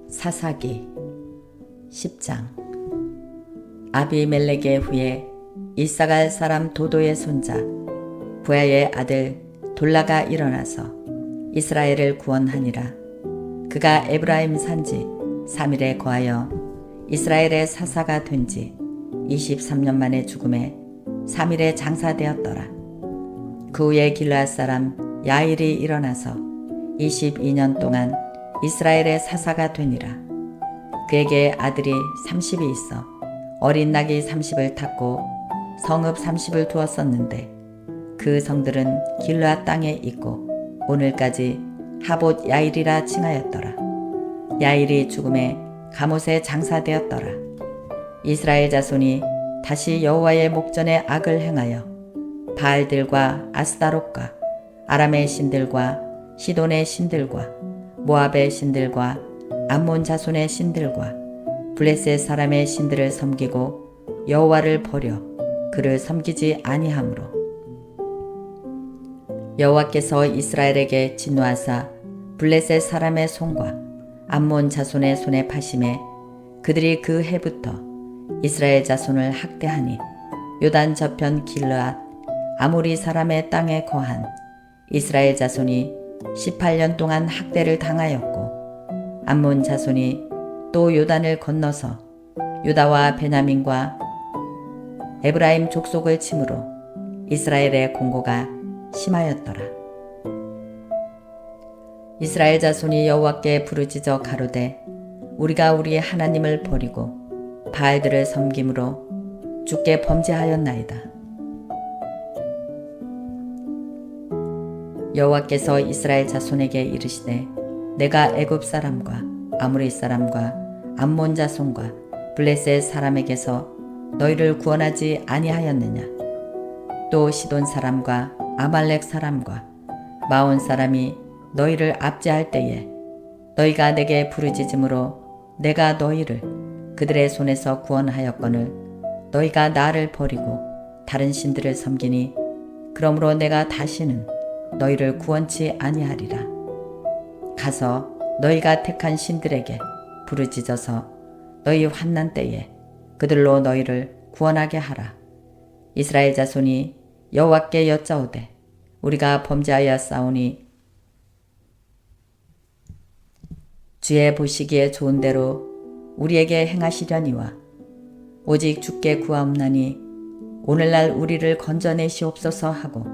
사사기 10장. 아비멜렉의 후에 이사갈 사람 도도의 손자 부야의 아들 돌라가 일어나서 이스라엘을 구원하니라. 그가 에브라임 산지 3일에 거하여 이스라엘의 사사가 된 지 23년 만에 죽음에 3일에 장사되었더라. 그 후에 길르앗 사람 야일이 일어나서 22년 동안 이스라엘의 사사가 되니라. 그에게 아들이 30이 있어 어린 낙이 30을 탔고 성읍 30을 두었었는데 그 성들은 길르앗 땅에 있고 오늘까지 하봇 야일이라 칭하였더라. 야일이 죽음에 가못에 장사되었더라. 이스라엘 자손이 다시 여호와의 목전에 악을 행하여 바알들과 아스다롯과 아람의 신들과 시돈의 신들과 모압의 신들과 암몬 자손의 신들과 블레셋 사람의 신들을 섬기고 여호와를 버려 그를 섬기지 아니하므로 여호와께서 이스라엘에게 진노하사 블레셋 사람의 손과 암몬 자손의 손에 파심에 그들이 그 해부터 이스라엘 자손을 학대하니 요단 저편 길르앗 아모리 사람의 땅에 거한 이스라엘 자손이 18년 동안 학대를 당하였고 암몬 자손이 또 요단을 건너서 유다와 베냐민과 에브라임 족속을 치므로 이스라엘의 공고가 심하였더라. 이스라엘 자손이 여호와께 부르짖어 가로되 우리가 우리 하나님을 버리고 바알들을 섬김으로 주께 범죄하였나이다. 여호와께서 이스라엘 자손에게 이르시되 내가 애굽 사람과 아모리 사람과 암몬 자손과 블레셋 사람에게서 너희를 구원하지 아니하였느냐. 또 시돈 사람과 아말렉 사람과 마온 사람이 너희를 압제할 때에 너희가 내게 부르짖음으로 내가 너희를 그들의 손에서 구원하였거늘 너희가 나를 버리고 다른 신들을 섬기니 그러므로 내가 다시는 너희를 구원치 아니하리라. 가서 너희가 택한 신들에게 부르짖어서 너희 환난 때에 그들로 너희를 구원하게 하라. 이스라엘 자손이 여호와께 여짜오되 우리가 범죄하였사오니 주의 보시기에 좋은 대로 우리에게 행하시려니와 오직 주께 구하옵나니 오늘날 우리를 건져내시옵소서 하고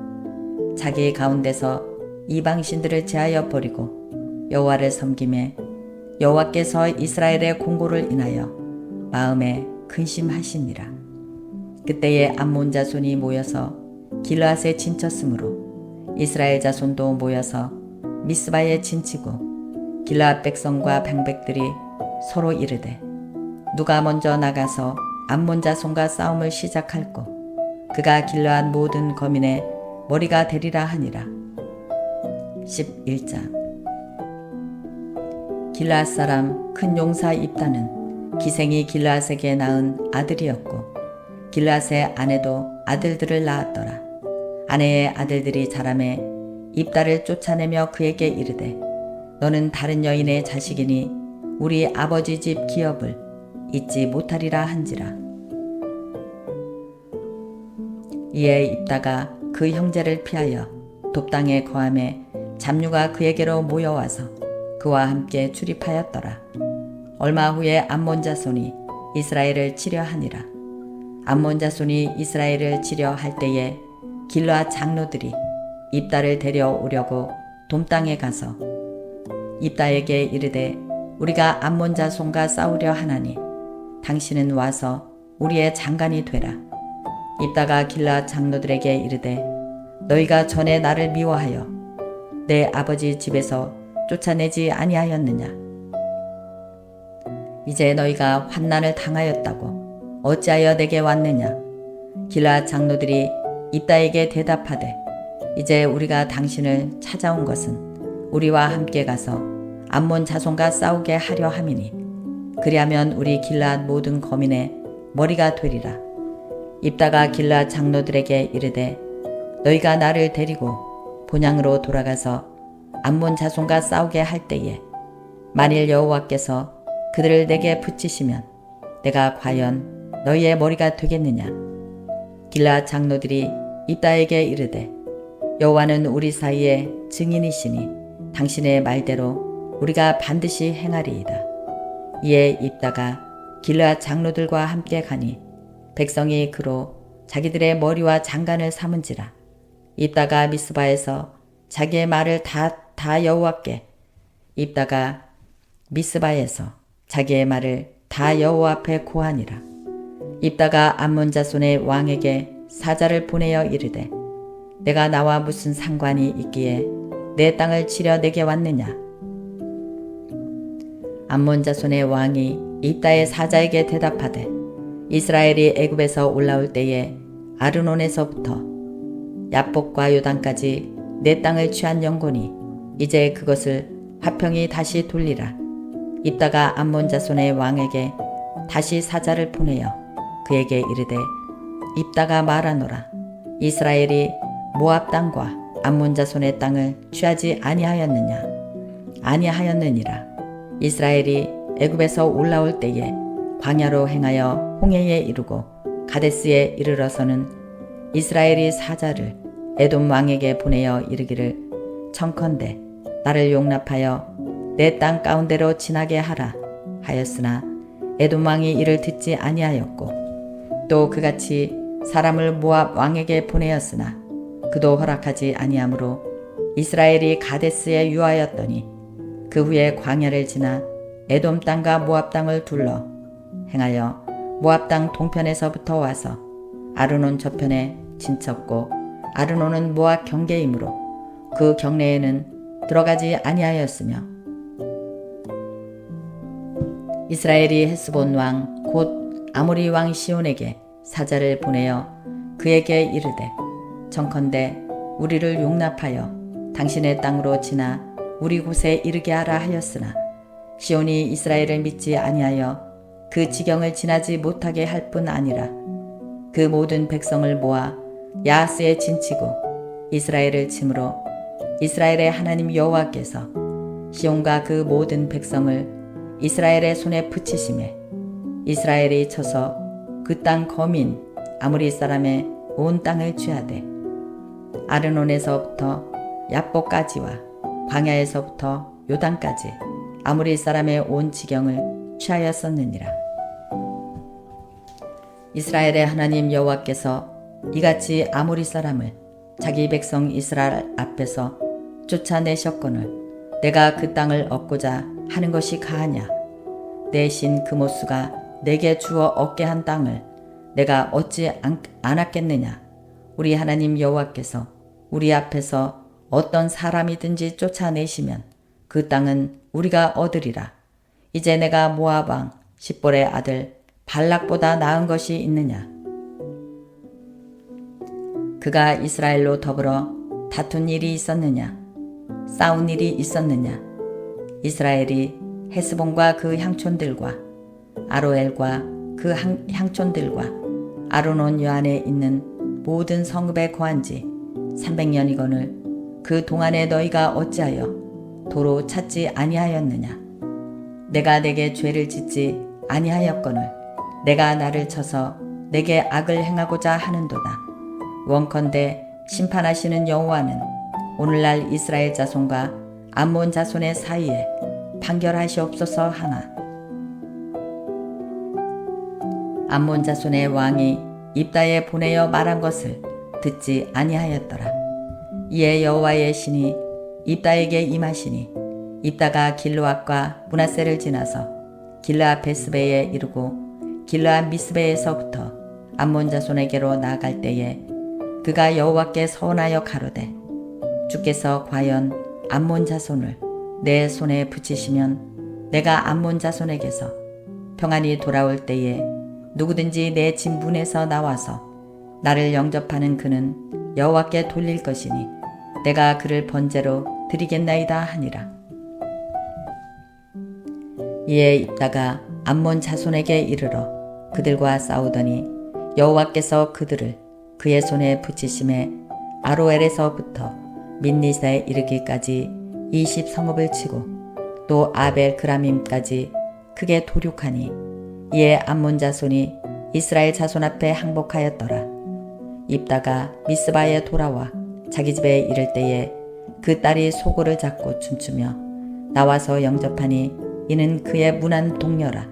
자기 가운데서 이방신들을 제하여 버리고 여호와를 섬김에 여호와께서 이스라엘의 공고를 인하여 마음에 근심하시니라. 그때에 암몬 자손이 모여서 길르앗에 진쳤으므로 이스라엘 자손도 모여서 미스바에 진치고 길르앗 백성과 방백들이 서로 이르되 누가 먼저 나가서 암몬 자손과 싸움을 시작할꼬 그가 길르앗 모든 거민의 머리가 되리라 하니라. 11장. 길르앗 사람 큰 용사 입다는 기생이 길르앗에게 낳은 아들이었고 길르앗의 아내도 아들들을 낳았더라. 아내의 아들들이 자라매 입다를 쫓아내며 그에게 이르되 너는 다른 여인의 자식이니 우리 아버지 집 기업을 잊지 못하리라 한지라. 이에 입다가 그 형제를 피하여 돕당에 거함에 잡류가 그에게로 모여와서 그와 함께 출입하였더라. 얼마 후에 암몬 자손이 이스라엘을 치려하니라. 암몬 자손이 이스라엘을 치려할 때에 길르앗 장로들이 입다를 데려오려고 돔땅에 가서 입다에게 이르되 우리가 암몬 자손과 싸우려 하나니 당신은 와서 우리의 장관이 되라. 입다가 길르앗 장로들에게 이르되 너희가 전에 나를 미워하여 내 아버지 집에서 쫓아내지 아니하였느냐. 이제 너희가 환난을 당하였다고 어찌하여 내게 왔느냐. 길르앗 장로들이 입다에게 대답하되 이제 우리가 당신을 찾아온 것은 우리와 함께 가서 암몬 자손과 싸우게 하려 함이니 그리하면 우리 길르앗 모든 거민의 머리가 되리라. 입다가 길르앗 장로들에게 이르되 너희가 나를 데리고 본향으로 돌아가서 암몬 자손과 싸우게 할 때에 만일 여호와께서 그들을 내게 붙이시면 내가 과연 너희의 머리가 되겠느냐. 길앗 장로들이 입다에게 이르되 여호와는 우리 사이에 증인이시니 당신의 말대로 우리가 반드시 행하리이다. 이에 입다가 길앗 장로들과 함께 가니 백성이 그로 자기들의 머리와 장관을 삼은지라. 입다가 미스바에서 자기의 말을 다 여호와께 입다가 미스바에서 자기의 말을 다 여호와 앞에 고하니라. 입다가 암몬 자손의 왕에게 사자를 보내어 이르되 내가 나와 무슨 상관이 있기에 내 땅을 치려 내게 왔느냐. 암몬 자손의 왕이 입다의 사자에게 대답하되 이스라엘이 애굽에서 올라올 때에 아르논에서부터 야복과 요단까지 내 땅을 취한 영혼이 이제 그것을 화평히 다시 돌리라. 입다가 암몬 자손의 왕에게 다시 사자를 보내어 그에게 이르되 입다가 말하노라. 이스라엘이 모압 땅과 암몬 자손의 땅을 취하지 아니하였느냐. 아니하였느니라. 이스라엘이 애굽에서 올라올 때에 광야로 행하여 홍해에 이르고 가데스에 이르러서는 이스라엘이 사자를 에돔 왕에게 보내어 이르기를 청컨대 나를 용납하여 내 땅 가운데로 지나게 하라 하였으나 에돔 왕이 이를 듣지 아니하였고 또 그같이 사람을 모압 왕에게 보내었으나 그도 허락하지 아니하므로 이스라엘이 가데스에 유하였더니 그 후에 광야를 지나 에돔 땅과 모압 땅을 둘러 행하여 모압 땅 동편에서부터 와서 아르논 저편에 진쳤고 아르논은 모압 경계이므로 그 경내에는 들어가지 아니하였으며 이스라엘이 헤스본 왕 곧 아모리 왕 시온에게 사자를 보내어 그에게 이르되 청컨대 우리를 용납하여 당신의 땅으로 지나 우리 곳에 이르게 하라 하였으나 시온이 이스라엘을 믿지 아니하여 그 지경을 지나지 못하게 할 뿐 아니라 그 모든 백성을 모아 야하스에 진치고 이스라엘을 치므로 이스라엘의 하나님 여호와께서 시온과 그 모든 백성을 이스라엘의 손에 붙이심에 이스라엘이 쳐서 그 땅 거민 아모리 사람의 온 땅을 취하되 아르논에서부터 야복까지와 광야에서부터 요단까지 아모리 사람의 온 지경을 취하였었느니라. 이스라엘의 하나님 여호와께서 이같이 아모리 사람을 자기 백성 이스라엘 앞에서 쫓아내셨거늘 내가 그 땅을 얻고자 하는 것이 가하냐. 내 신 그모스가 내게 주어 얻게 한 땅을 내가 얻지 않았겠느냐. 우리 하나님 여호와께서 우리 앞에서 어떤 사람이든지 쫓아내시면 그 땅은 우리가 얻으리라. 이제 내가 모압 왕 십볼의 아들 발락보다 나은 것이 있느냐. 그가 이스라엘로 더불어 다툰 일이 있었느냐. 싸운 일이 있었느냐. 이스라엘이 헤스본과 그 향촌들과 아로엘과 그 향촌들과 아르논 요한에 있는 모든 성읍에 거한 지 300년이거늘 그 동안에 너희가 어찌하여 도로 찾지 아니하였느냐. 내가 내게 죄를 짓지 아니하였거늘 내가 나를 쳐서 내게 악을 행하고자 하는도다. 원컨대 심판하시는 여호와는 오늘날 이스라엘 자손과 암몬 자손의 사이에 판결하시옵소서 하나. 암몬 자손의 왕이 입다에 보내어 말한 것을 듣지 아니하였더라. 이에 여호와의 신이 입다에게 임하시니 입다가 길르앗과 므낫세를 지나서 길르앗 베스베에 이르고 길르앗 미스베에서부터 암몬 자손에게로 나아갈 때에 그가 여호와께 서원하여 가로되 주께서 과연 암몬 자손을 내 손에 붙이시면 내가 암몬 자손에게서 평안히 돌아올 때에 누구든지 내 집 문에서 나와서 나를 영접하는 그는 여호와께 돌릴 것이니 내가 그를 번제로 드리겠나이다 하니라. 이에 입다가 암몬 자손에게 이르러 그들과 싸우더니 여호와께서 그들을 그의 손에 붙이심에 아로엘에서부터 민니사에 이르기까지 20성읍을 치고 또 아벨 그라밈까지 크게 도륙하니 이에 암몬 자손이 이스라엘 자손 앞에 항복하였더라. 입다가 미스바에 돌아와 자기 집에 이를 때에 그 딸이 소고를 잡고 춤추며 나와서 영접하니 이는 그의 문안 동료라.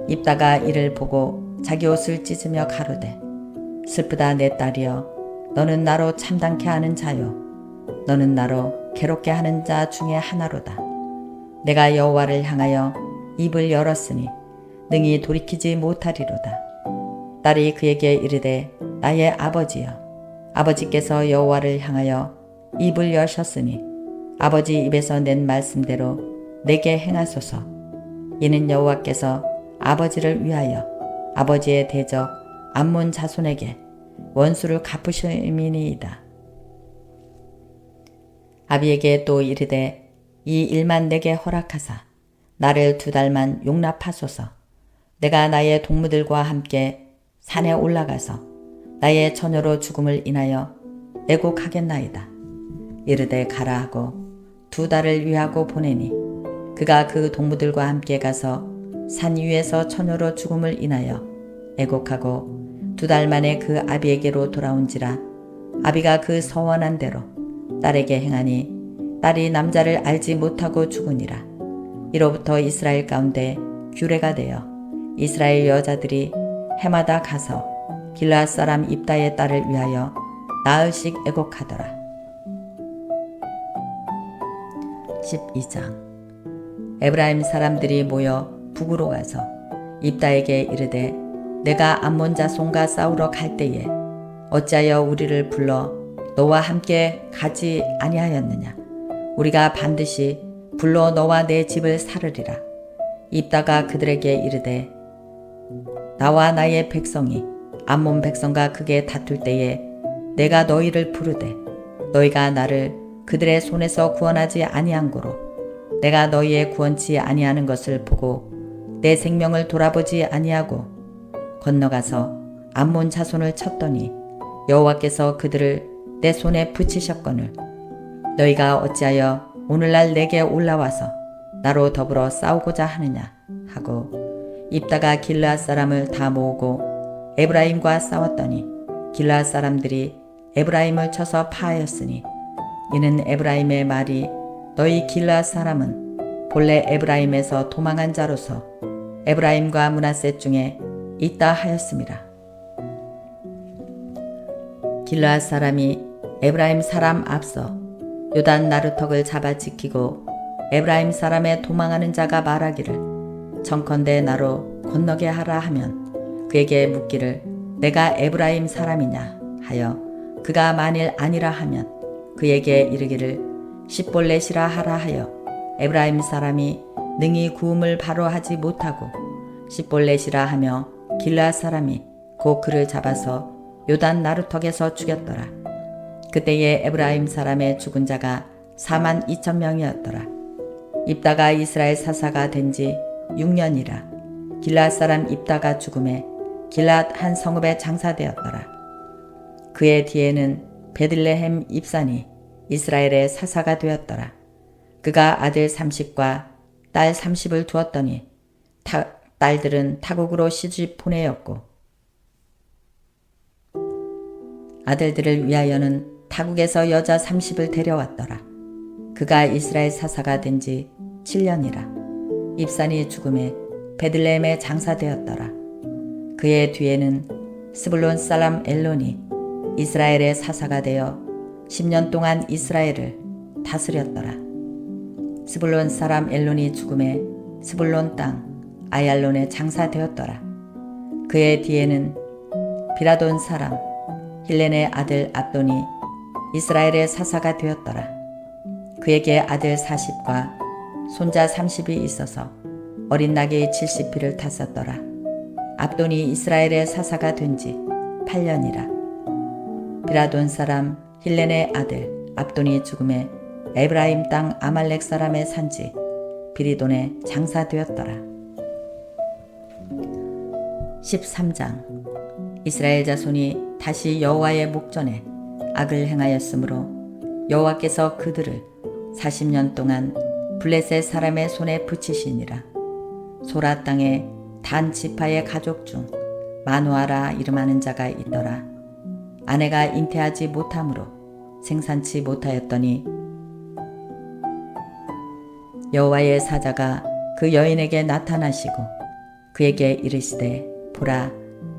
입다가 이를 보고 자기 옷을 찢으며 가로되 슬프다 내 딸이여 너는 나로 참담케 하는 자요 너는 나로 괴롭게 하는 자 중에 하나로다. 내가 여호와를 향하여 입을 열었으니 능히 돌이키지 못하리로다. 딸이 그에게 이르되 나의 아버지여 아버지께서 여호와를 향하여 입을 여셨으니 아버지 입에서 낸 말씀대로 내게 행하소서. 이는 여호와께서 아버지를 위하여 아버지의 대적 암몬 자손에게 원수를 갚으심이니이다. 아비에게 또 이르되 이 일만 내게 허락하사 나를 2달만 용납하소서. 내가 나의 동무들과 함께 산에 올라가서 나의 처녀로 죽음을 인하여 애곡하겠나이다. 이르되 가라 하고 2달을 위하고 보내니 그가 그 동무들과 함께 가서 산 위에서 처녀로 죽음을 인하여 애곡하고 2달 만에 그 아비에게로 돌아온지라. 아비가 그 서원한 대로 딸에게 행하니 딸이 남자를 알지 못하고 죽으니라. 이로부터 이스라엘 가운데 규례가 되어 이스라엘 여자들이 해마다 가서 길르앗 사람 입다의 딸을 위하여 나흘씩 애곡하더라. 12장. 에브라임 사람들이 모여 북으로 가서 입다에게 이르되 내가 암몬 자손과 싸우러 갈 때에 어찌하여 우리를 불러 너와 함께 가지 아니하였느냐. 우리가 반드시 불러 너와 내 집을 사르리라. 입다가 그들에게 이르되 나와 나의 백성이 암몬 백성과 크게 다툴 때에 내가 너희를 부르되 너희가 나를 그들의 손에서 구원하지 아니한 고로 내가 너희의 구원치 아니하는 것을 보고 내 생명을 돌아보지 아니하고 건너가서 암몬 자손을 쳤더니 여호와께서 그들을 내 손에 붙이셨거늘 너희가 어찌하여 오늘날 내게 올라와서 나로 더불어 싸우고자 하느냐 하고 입다가 길르앗 사람을 다 모으고 에브라임과 싸웠더니 길르앗 사람들이 에브라임을 쳐서 파하였으니 이는 에브라임의 말이 너희 길르앗 사람은 본래 에브라임에서 도망한 자로서 에브라임과 므낫셋 중에 있다 하였음이라. 길르앗 사람이 에브라임 사람 앞서 요단 나루턱을 잡아 지키고 에브라임 사람의 도망하는 자가 말하기를 청컨대 나로 건너게 하라 하면 그에게 묻기를 내가 에브라임 사람이냐 하여 그가 만일 아니라 하면 그에게 이르기를 십볼렛이라 하라 하여 에브라임 사람이 능히 구음을 바로 하지 못하고 십볼렛이라 하며 길르앗 사람이 곧 그를 잡아서 요단 나루턱에서 죽였더라. 그때에 에브라임 사람의 죽은 자가 42,000명이었더라. 입다가 이스라엘 사사가 된 지 6년이라. 길르앗 사람 입다가 죽음에 길르앗 한 성읍에 장사되었더라. 그의 뒤에는 베들레헴 입산이 이스라엘의 사사가 되었더라. 그가 아들 30과 딸 30을 두었더니 딸들은 타국으로 시집 보내었고 아들들을 위하여는 타국에서 여자 30을 데려왔더라. 그가 이스라엘 사사가 된 지 7년이라. 입산이 죽음에 베들레헴에 장사되었더라. 그의 뒤에는 스불론 사람 엘론이 이스라엘의 사사가 되어 10년 동안 이스라엘을 다스렸더라. 스불론 사람 엘론이 죽음에 스불론 땅 아얄론에 장사되었더라. 그의 뒤에는 비라돈 사람 힐렌의 아들 압돈이 이스라엘의 사사가 되었더라. 그에게 아들 40과 손자 30이 있어서 어린 낙이 70피를 탔었더라. 압돈이 이스라엘의 사사가 된 지 8년이라. 비라돈 사람 힐렌의 아들 압돈이 죽음에 에브라임 땅 아말렉 사람의 산지 비리돈에 장사되었더라. 13장. 이스라엘 자손이 다시 여호와의 목전에 악을 행하였으므로 여호와께서 그들을 40년 동안 블레셋 사람의 손에 붙이시니라. 소라 땅에 단 지파의 가족 중 마누아라 이름하는 자가 있더라. 아내가 잉태하지 못함으로 생산치 못하였더니 여호와의 사자가 그 여인에게 나타나시고 그에게 이르시되 보라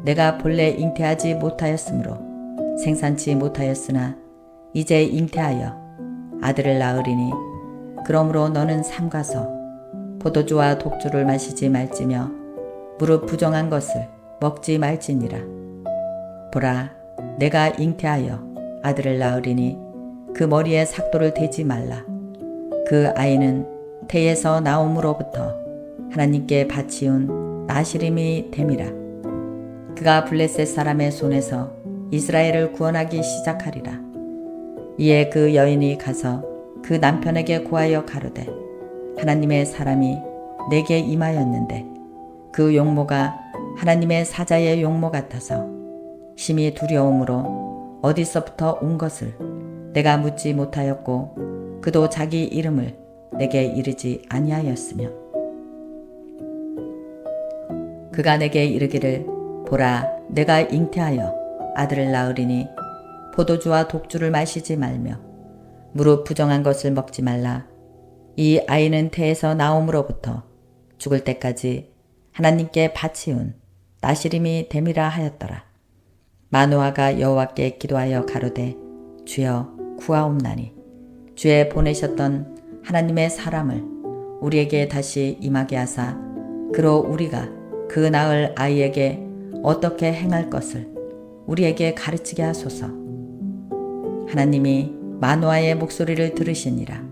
내가 본래 잉태하지 못하였으므로 생산치 못하였으나 이제 잉태하여 아들을 낳으리니 그러므로 너는 삼가서 포도주와 독주를 마시지 말지며 무릇 부정한 것을 먹지 말지니라. 보라 내가 잉태하여 아들을 낳으리니 그 머리에 삭도를 대지 말라. 그 아이는 태에서 나옴으로부터 하나님께 바치운 나시림이 됨이라. 그가 블레셋 사람의 손에서 이스라엘을 구원하기 시작하리라. 이에 그 여인이 가서 그 남편에게 고하여 가로되 하나님의 사람이 내게 임하였는데 그 용모가 하나님의 사자의 용모 같아서 심히 두려움으로 어디서부터 온 것을 내가 묻지 못하였고 그도 자기 이름을 내게 이르지 아니하였으며 그가 내게 이르기를 보라 내가 잉태하여 아들을 낳으리니 포도주와 독주를 마시지 말며 무릇 부정한 것을 먹지 말라. 이 아이는 태에서 나옴으로부터 죽을 때까지 하나님께 바치운 나시림이 됨이라 하였더라. 마누아가 여호와께 기도하여 가로되 주여 구하옵나니 주의 보내셨던 하나님의 사람을 우리에게 다시 임하게 하사 그로 우리가 그 낳을 아이에게 어떻게 행할 것을 우리에게 가르치게 하소서. 하나님이 마누아의 목소리를 들으시니라.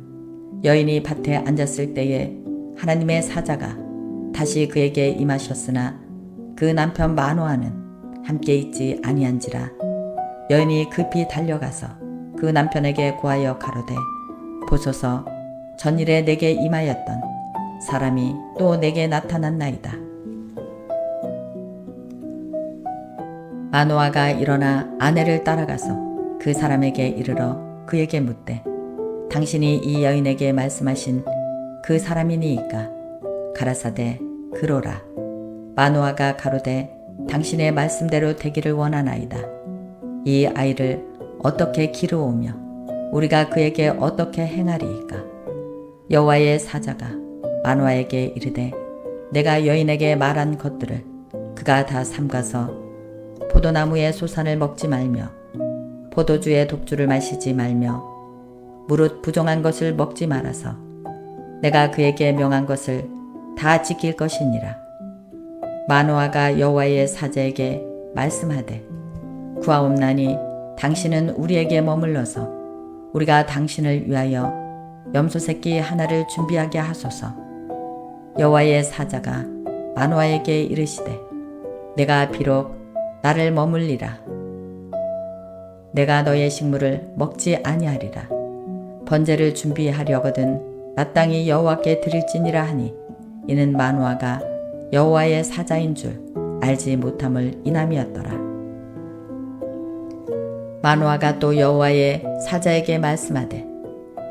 여인이 밭에 앉았을 때에 하나님의 사자가 다시 그에게 임하셨으나 그 남편 마누아는 함께 있지 아니한지라. 여인이 급히 달려가서 그 남편에게 고하여 가로되 보소서 전일에 내게 임하였던 사람이 또 내게 나타났나이다. 마누아가 일어나 아내를 따라가서 그 사람에게 이르러 그에게 묻되 당신이 이 여인에게 말씀하신 그 사람이니이까? 가라사대 그로라. 마누아가 가로되 당신의 말씀대로 되기를 원하나이다. 이 아이를 어떻게 기르오며 우리가 그에게 어떻게 행하리이까? 여호와의 사자가 마누아에게 이르되 내가 여인에게 말한 것들을 그가 다 삼가서 포도나무의 소산을 먹지 말며 포도주의 독주를 마시지 말며 무릇 부정한 것을 먹지 말아서 내가 그에게 명한 것을 다 지킬 것이니라. 마누아가 여호와의 사자에게 말씀하되 구하옵나니 당신은 우리에게 머물러서 우리가 당신을 위하여 염소 새끼 하나를 준비하게 하소서. 여호와의 사자가 마누아에게 이르시되 내가 비록 나를 머물리라 내가 너의 식물을 먹지 아니하리라. 번제를 준비하려거든 마땅히 여호와께 드릴지니라 하니 이는 마누아가 여호와의 사자인 줄 알지 못함을 인함이었더라. 마누아가 또 여호와의 사자에게 말씀하되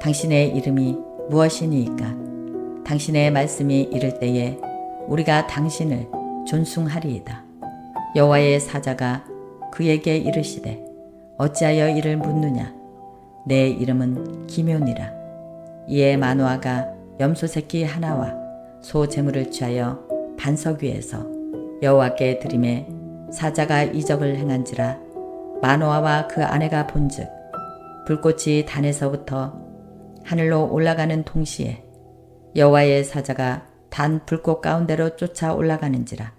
당신의 이름이 무엇이니이까? 당신의 말씀이 이를 때에 우리가 당신을 존숭하리이다. 여호와의 사자가 그에게 이르시되 어찌하여 이를 묻느냐? 내 이름은 기묘니라. 이에 마누아가 염소 새끼 하나와 소 제물을 취하여 반석 위에서 여호와께 드리매 사자가 이적을 행한지라. 마누아와 그 아내가 본즉 불꽃이 단에서부터 하늘로 올라가는 동시에 여호와의 사자가 단 불꽃 가운데로 쫓아 올라가는지라.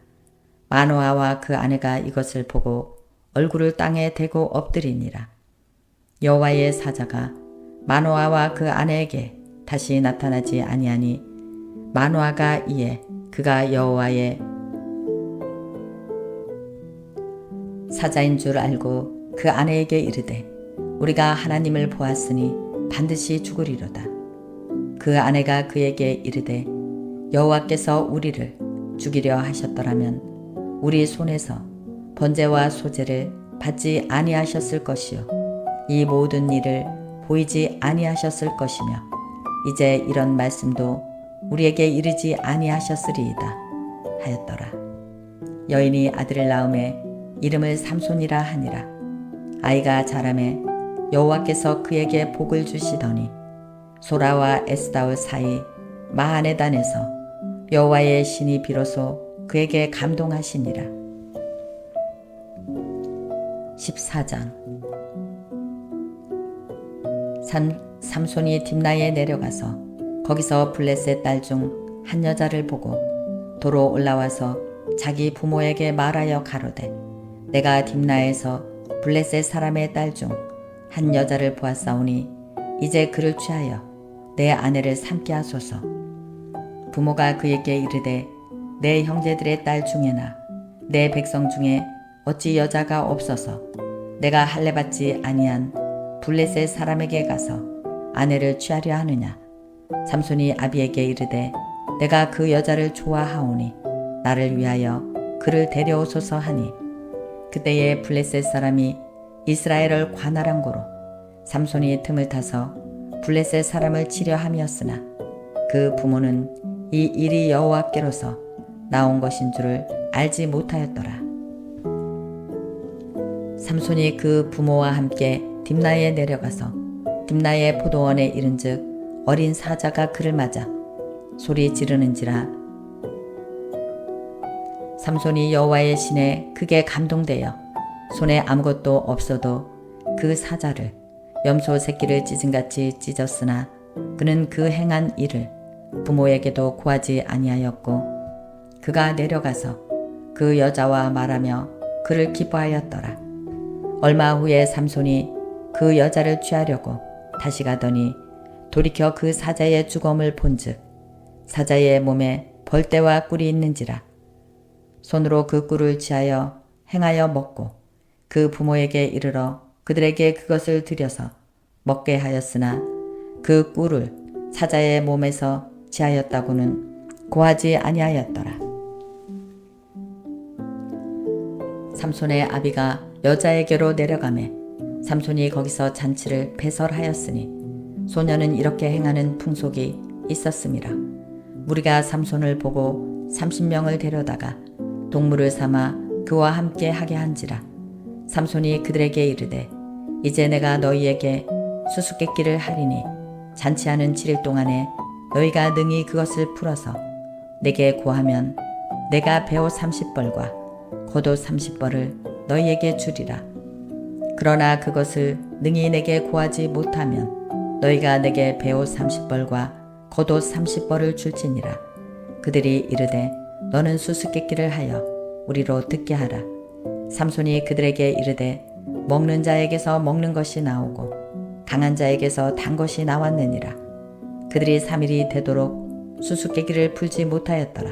마누아와 그 아내가 이것을 보고 얼굴을 땅에 대고 엎드리니라. 여호와의 사자가 마누아와 그 아내에게 다시 나타나지 아니하니 마누아가 이에 그가 여호와의 사자인 줄 알고 그 아내에게 이르되 우리가 하나님을 보았으니 반드시 죽으리로다. 그 아내가 그에게 이르되 여호와께서 우리를 죽이려 하셨더라면 우리 손에서 번제와 소제를 받지 아니하셨을 것이요 이 모든 일을 보이지 아니하셨을 것이며 이제 이런 말씀도 우리에게 이르지 아니하셨으리이다. 하였더라. 여인이 아들을 낳음에 이름을 삼손이라 하니라. 아이가 자라매 여호와께서 그에게 복을 주시더니 소라와 에스다올 사이 마하네단에서 여호와의 신이 비로소 그에게 감동하시니라. 14장. 삼손이 딥나에 내려가서 거기서 블레셋 딸 중 한 여자를 보고 도로 올라와서 자기 부모에게 말하여 가로되 내가 딥나에서 블레셋 사람의 딸 중 한 여자를 보았사오니 이제 그를 취하여 내 아내를 삼게 하소서. 부모가 그에게 이르되 내 형제들의 딸 중에나 내 백성 중에 어찌 여자가 없어서 내가 할례받지 아니한 블레셋 사람에게 가서 아내를 취하려 하느냐. 삼손이 아비에게 이르되 내가 그 여자를 좋아하오니 나를 위하여 그를 데려오소서 하니 그때에 블레셋 사람이 이스라엘을 관할한 고로 삼손이 틈을 타서 블레셋 사람을 치려 함이었으나 그 부모는 이 일이 여호와께로서 나온 것인 줄을 알지 못하였더라. 삼손이 그 부모와 함께 딥나에 내려가서 딥나의 포도원에 이른즉 어린 사자가 그를 맞아 소리 지르는지라. 삼손이 여호와의 신에 크게 감동되어 손에 아무것도 없어도 그 사자를 염소 새끼를 찢은같이 찢었으나 그는 그 행한 일을 부모에게도 고하지 아니하였고 그가 내려가서 그 여자와 말하며 그를 기뻐하였더라. 얼마 후에 삼손이 그 여자를 취하려고 다시 가더니 돌이켜 그 사자의 죽음을 본즉 사자의 몸에 벌떼와 꿀이 있는지라. 손으로 그 꿀을 취하여 행하여 먹고 그 부모에게 이르러 그들에게 그것을 드려서 먹게 하였으나 그 꿀을 사자의 몸에서 취하였다고는 고하지 아니하였더라. 삼손의 아비가 여자에게로 내려가매 삼손이 거기서 잔치를 배설하였으니 소녀는 이렇게 행하는 풍속이 있었음이라. 무리가 삼손을 보고 30명을 데려다가 동물을 삼아 그와 함께 하게 한지라. 삼손이 그들에게 이르되 이제 내가 너희에게 수수께끼를 하리니 잔치하는 7일 동안에 너희가 능히 그것을 풀어서 내게 고하면 내가 배옷 30벌과 겉옷 30벌을 너희에게 주리라. 그러나 그것을 능히 내게 고하지 못하면 너희가 내게 배옷 30벌과 겉옷 30벌을 줄지니라. 그들이 이르되 너는 수수께끼를 하여 우리로 듣게 하라. 삼손이 그들에게 이르되 먹는 자에게서 먹는 것이 나오고 강한 자에게서 단 것이 나왔느니라. 그들이 3일이 되도록 수수께끼를 풀지 못하였더라.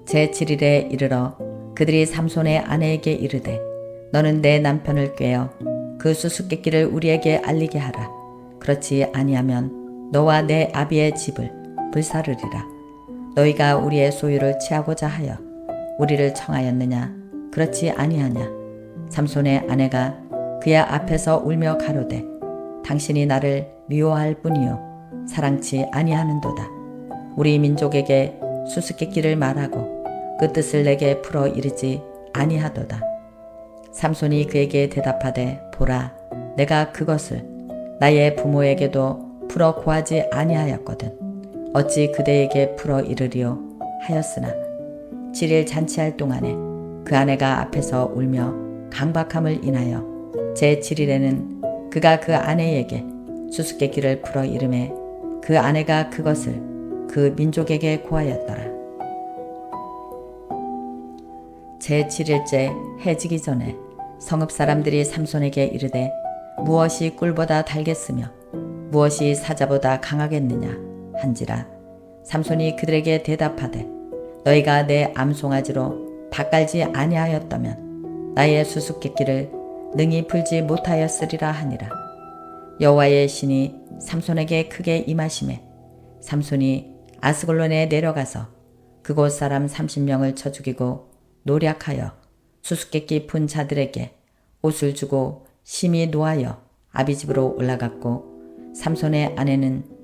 제7일에 이르러 그들이 삼손의 아내에게 이르되 너는 내 남편을 꾀어 그 수수께끼를 우리에게 알리게 하라. 그렇지 아니하면 너와 내 아비의 집을 불사르리라. 너희가 우리의 소유를 취하고자 하여 우리를 청하였느냐? 그렇지 아니하냐? 삼손의 아내가 그의 앞에서 울며 가로되 당신이 나를 미워할 뿐이요 사랑치 아니하는도다. 우리 민족에게 수수께끼를 말하고 그 뜻을 내게 풀어 이르지 아니하도다. 삼손이 그에게 대답하되 보라 내가 그것을 나의 부모에게도 풀어 고하지 아니하였거든. 어찌 그대에게 풀어 이르리요 하였으나 7일 잔치할 동안에 그 아내가 앞에서 울며 강박함을 인하여 제7일에는 그가 그 아내에게 수수께끼를 풀어 이름에 그 아내가 그것을 그 민족에게 고하였더라. 제7일째 해지기 전에 성읍 사람들이 삼손에게 이르되 무엇이 꿀보다 달겠으며 무엇이 사자보다 강하겠느냐 한지라. 삼손이 그들에게 대답하되 너희가 내 암송아지로 닦알지 아니하였다면 나의 수수께끼를 능히 풀지 못하였으리라 하니라. 여호와의 신이 삼손에게 크게 임하시매 삼손이 아스글론에 내려가서 그곳 사람 30명을 쳐 죽이고 노략하여 수수께끼 푼 자들에게 옷을 주고 심히 노하여 아비 집으로 올라갔고 삼손의 아내는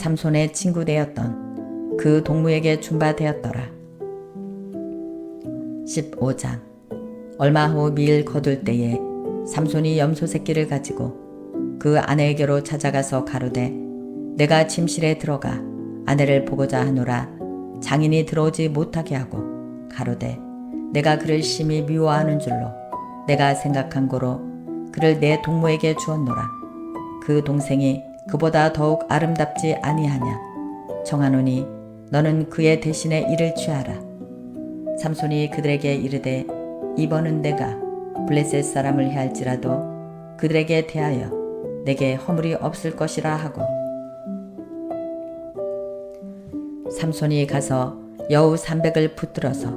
삼손의 친구 되었던 그 동무에게 준바되었더라. 15장. 얼마 후 밀 거둘 때에 삼손이 염소 새끼를 가지고 그 아내에게로 찾아가서 가로되 내가 침실에 들어가 아내를 보고자 하노라. 장인이 들어오지 못하게 하고 가로되 내가 그를 심히 미워하는 줄로 내가 생각한 고로 그를 내 동무에게 주었노라. 그 동생이 그보다 더욱 아름답지 아니하냐. 청하노니 너는 그의 대신에 이를 취하라. 삼손이 그들에게 이르되 이번은 내가 블레셋 사람을 해할지라도 그들에게 대하여 내게 허물이 없을 것이라 하고 삼손이 가서 여우 300을 붙들어서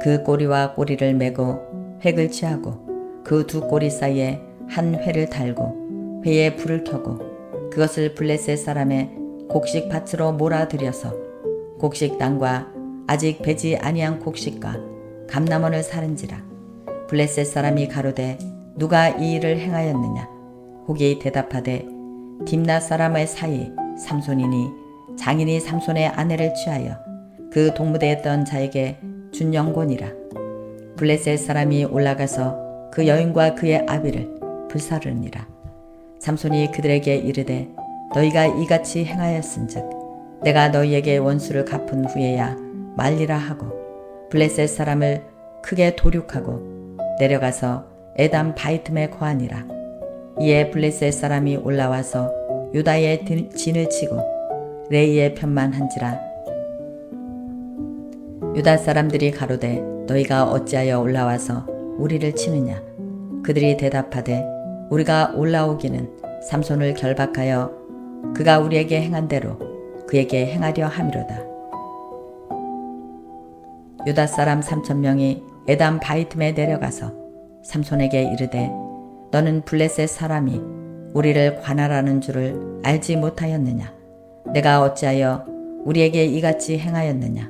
그 꼬리와 꼬리를 메고 획을 취하고 그 두 꼬리 사이에 한 회를 달고 회에 불을 켜고 그것을 블레셋 사람의 곡식 밭으로 몰아들여서 곡식 땅과 아직 배지 아니한 곡식과 감람원을 사른지라. 블레셋 사람이 가로되 누가 이 일을 행하였느냐. 혹이 대답하되 딥나 사람의 사이 삼손이니 장인이 삼손의 아내를 취하여 그 동무되었던 자에게 준 영곤이라. 블레셋 사람이 올라가서 그 여인과 그의 아비를 불사르니라. 삼손이 그들에게 이르되 너희가 이같이 행하였은즉 내가 너희에게 원수를 갚은 후에야 말리라 하고 블레셋 사람을 크게 도륙하고 내려가서 에담 바이틈에 거하니라. 이에 블레셋 사람이 올라와서 유다의 진을 치고 레이의 편만 한지라. 유다 사람들이 가로되 너희가 어찌하여 올라와서 우리를 치느냐. 그들이 대답하되 우리가 올라오기는 삼손을 결박하여 그가 우리에게 행한 대로 그에게 행하려 함이로다. 유다 사람 3,000명이 에담 바이틈에 내려가서 삼손에게 이르되 너는 블레셋 사람이 우리를 관할하는 줄을 알지 못하였느냐. 내가 어찌하여 우리에게 이같이 행하였느냐.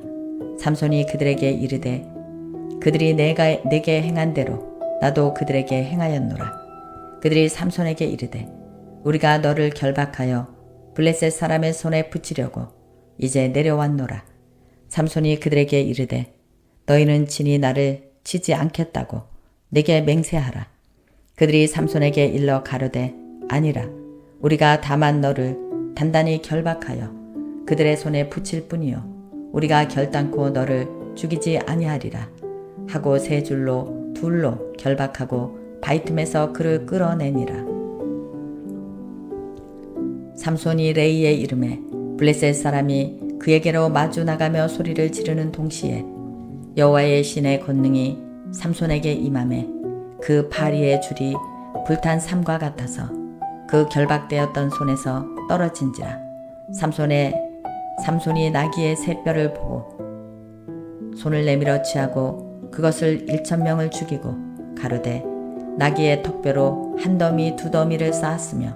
삼손이 그들에게 이르되 그들이 내게 행한 대로 나도 그들에게 행하였노라. 그들이 삼손에게 이르되 우리가 너를 결박하여 블레셋 사람의 손에 붙이려고 이제 내려왔노라. 삼손이 그들에게 이르되 너희는 친히 나를 치지 않겠다고 내게 맹세하라. 그들이 삼손에게 일러 가로되 아니라 우리가 다만 너를 단단히 결박하여 그들의 손에 붙일 뿐이요 우리가 결단코 너를 죽이지 아니하리라 하고 세 줄로 둘로 결박하고 바이틈에서 그를 끌어내니라. 삼손이 레이의 이름에 블레셋 사람이 그에게로 마주 나가며 소리를 지르는 동시에 여호와의 신의 권능이 삼손에게 임하매 그 파리의 줄이 불탄 삼과 같아서 그 결박되었던 손에서 떨어진지라. 삼손이 나귀의 새 뼈를 보고 손을 내밀어 취하고 그것을 1,000명을 죽이고 가로되 나귀의 턱뼈로 한 더미 두 더미를 쌓았으며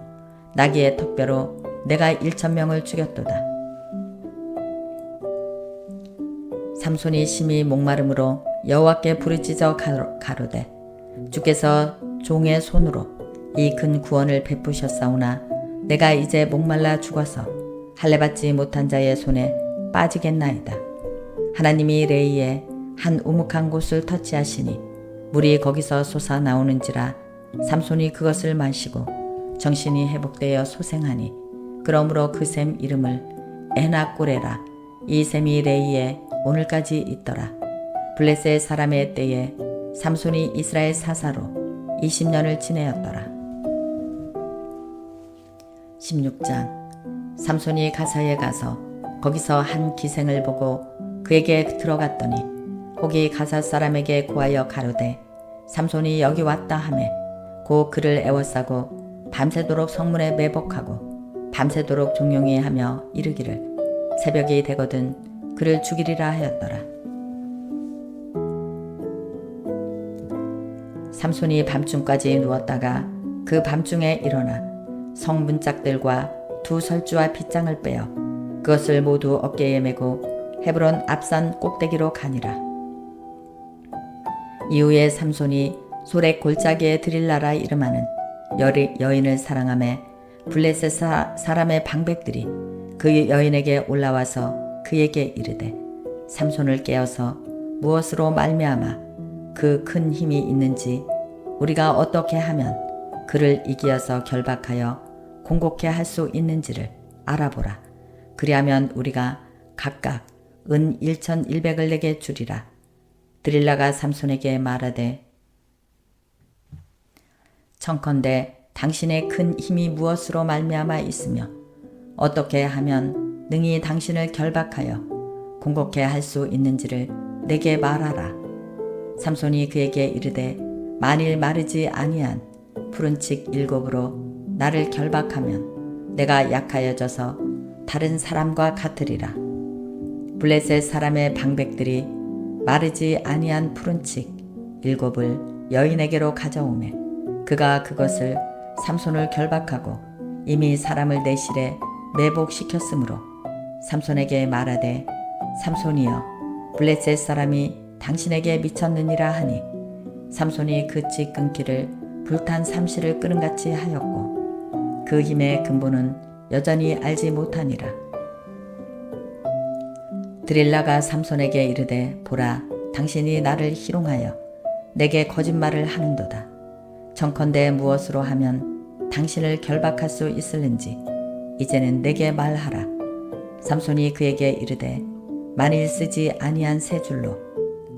나귀의 턱뼈로 내가 1,000명을 죽였도다. 삼손이 심히 목마름으로 여호와께 부르짖어 가로되 주께서 종의 손으로 이 큰 구원을 베푸셨사오나 내가 이제 목말라 죽어서 할례받지 못한 자의 손에 빠지겠나이다. 하나님이 레이에 한 우묵한 곳을 터치하시니 물이 거기서 솟아나오는지라. 삼손이 그것을 마시고 정신이 회복되어 소생하니 그러므로 그 샘 이름을 에나꼬레라. 이 샘이 레이에 오늘까지 있더라. 블레셋 사람의 때에 삼손이 이스라엘 사사로 20년을 지내었더라. 16장. 삼손이 가사에 가서 거기서 한 기생을 보고 그에게 들어갔더니 혹이 가사 사람에게 고하여 가로되 삼손이 여기 왔다 하매 고 그를 애워싸고 밤새도록 성문에 매복하고 밤새도록 종용이 하며 이르기를 새벽이 되거든 그를 죽이리라 하였더라. 삼손이 밤중까지 누웠다가 그 밤중에 일어나 성문짝들과 두 설주와 빗장을 빼어 그것을 모두 어깨에 메고 헤브론 앞산 꼭대기로 가니라. 이후에 삼손이 소렉 골짜기에 드릴라라 이름하는 여인을 사랑하매 블레셋 사람의 방백들이 그 여인에게 올라와서 그에게 이르되 삼손을 깨어서 무엇으로 말미암아 그 큰 힘이 있는지 우리가 어떻게 하면 그를 이기어서 결박하여 공곡케 할 수 있는지를 알아보라. 그리하면 우리가 각각 은 1,100을 내게 주리라. 드릴라가 삼손에게 말하되 청컨대 당신의 큰 힘이 무엇으로 말미암아 있으며 어떻게 하면 능히 당신을 결박하여 공곡케 할 수 있는지를 내게 말하라. 삼손이 그에게 이르되 만일 마르지 아니한 푸른 칙 7으로 나를 결박하면 내가 약하여져서 다른 사람과 같으리라. 블레셋 사람의 방백들이 마르지 아니한 푸른 칙 7을 여인에게로 가져오매 그가 그것을 삼손을 결박하고 이미 사람을 내실에 매복시켰으므로 삼손에게 말하되 삼손이여 블레셋 사람이 당신에게 미쳤느니라 하니 삼손이 그 칙 끊기를 불탄 삼시를 끄는같이 하였고 그 힘의 근본은 여전히 알지 못하니라. 드릴라가 삼손에게 이르되 보라 당신이 나를 희롱하여 내게 거짓말을 하는도다. 청컨대 무엇으로 하면 당신을 결박할 수 있을는지 이제는 내게 말하라. 삼손이 그에게 이르되 만일 쓰지 아니한 세 줄로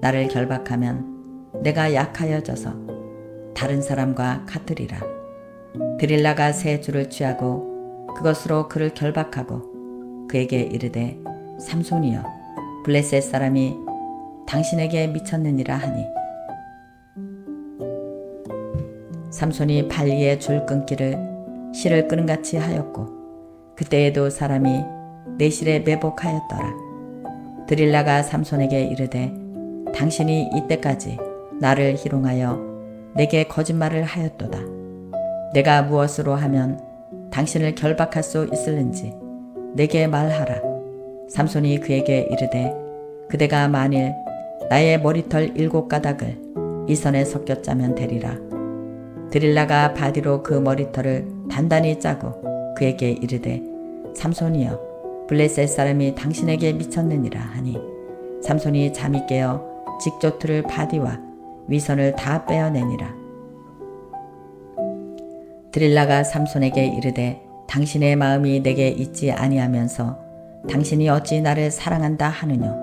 나를 결박하면 내가 약하여져서 다른 사람과 같으리라. 드릴라가 세 줄을 취하고 그것으로 그를 결박하고 그에게 이르되 삼손이여 블레셋 사람이 당신에게 미쳤느니라 하니 삼손이 발리에 줄 끊기를 실을 끄는같이 하였고 그때에도 사람이 내실에 매복하였더라. 드릴라가 삼손에게 이르되 당신이 이때까지 나를 희롱하여 내게 거짓말을 하였도다. 내가 무엇으로 하면 당신을 결박할 수 있을는지 내게 말하라. 삼손이 그에게 이르되 그대가 만일 나의 머리털 7가닥을 이 선에 섞여 짜면 되리라. 드릴라가 바디로 그 머리털을 단단히 짜고 그에게 이르되 삼손이여 블레셋 사람이 당신에게 미쳤느니라 하니 삼손이 잠이 깨어 직조틀을 바디와 위선을 다 빼어내니라. 드릴라가 삼손에게 이르되 당신의 마음이 내게 있지 아니하면서 당신이 어찌 나를 사랑한다 하느뇨.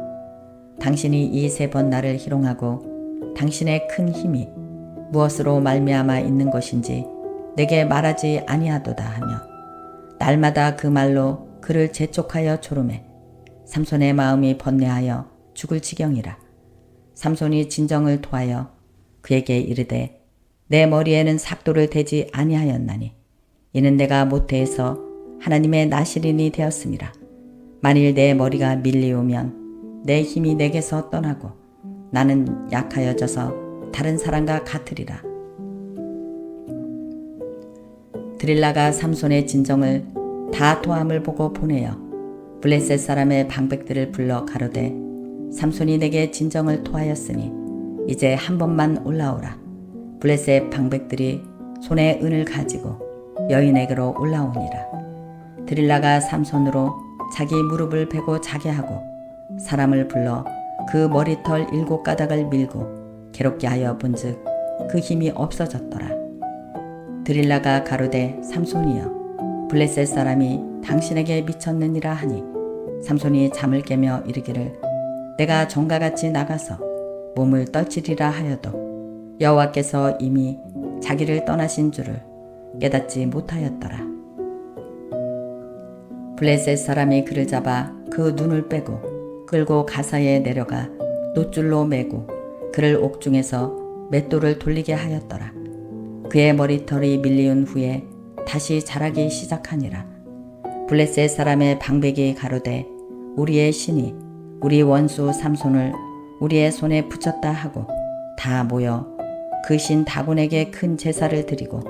당신이 이 3번 나를 희롱하고 당신의 큰 힘이 무엇으로 말미암아 있는 것인지 내게 말하지 아니하도다 하며 날마다 그 말로 그를 재촉하여 조르매 삼손의 마음이 번뇌하여 죽을 지경이라. 삼손이 진정을 토하여 그에게 이르되 내 머리에는 삭도를 대지 아니하였나니 이는 내가 모태에서 하나님의 나시린이 되었음이라. 만일 내 머리가 밀리오면 내 힘이 내게서 떠나고 나는 약하여져서 다른 사람과 같으리라. 드릴라가 삼손의 진정을 다 토함을 보고 보내어 블레셋 사람의 방백들을 불러 가로되 삼손이 내게 진정을 토하였으니 이제 한 번만 올라오라. 블레셋 방백들이 손에 은을 가지고 여인에게로 올라오니라. 드릴라가 삼손으로 자기 무릎을 베고 자게 하고 사람을 불러 그 머리털 7가닥을 밀고 괴롭게 하여 본즉 그 힘이 없어졌더라. 드릴라가 가로되 삼손이여 블레셋 사람이 당신에게 미쳤느니라 하니 삼손이 잠을 깨며 이르기를 내가 전과같이 나가서 몸을 떨치리라 하여도 여호와께서 이미 자기를 떠나신 줄을 깨닫지 못하였더라. 블레셋 사람이 그를 잡아 그 눈을 빼고 끌고 가사에 내려가 놋줄로 매고 그를 옥중에서 맷돌을 돌리게 하였더라. 그의 머리털이 밀리운 후에 다시 자라기 시작하니라. 블레셋 사람의 방백이 가로되 우리의 신이 우리 원수 삼손을 우리의 손에 붙였다 하고 다 모여 그 신 다곤에게 큰 제사를 드리고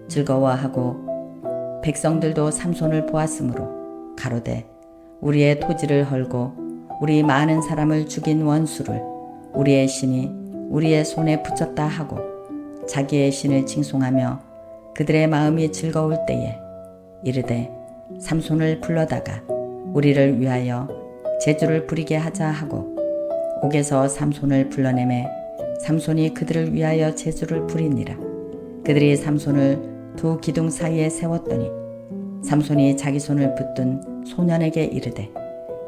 즐거워하고 백성들도 삼손을 보았으므로 가로되 우리의 토지를 헐고 우리 많은 사람을 죽인 원수를 우리의 신이 우리의 손에 붙였다 하고 자기의 신을 칭송하며 그들의 마음이 즐거울 때에 이르되 삼손을 불러다가 우리를 위하여 제주를 부리게 하자 하고 옥에서 삼손을 불러내매 삼손이 그들을 위하여 제주를 부리니라. 그들이 삼손을 두 기둥 사이에 세웠더니 삼손이 자기 손을 붙든 소년에게 이르되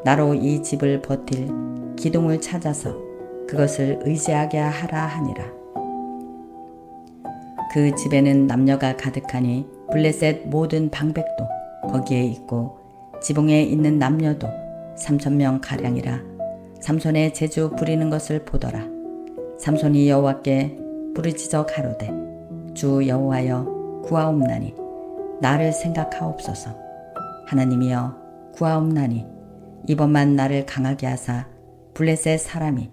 나로 이 집을 버틸 기둥을 찾아서 그것을 의지하게 하라 하니라. 그 집에는 남녀가 가득하니 블레셋 모든 방백도 거기에 있고 지붕에 있는 남녀도 3,000명 가량이라. 삼손의 제주 부리는 것을 보더라. 삼손이 여호와께 부르짖어 가로되 주 여호와여 구하옵나니 나를 생각하옵소서. 하나님이여 구하옵나니 이번만 나를 강하게 하사 블레셋 사람이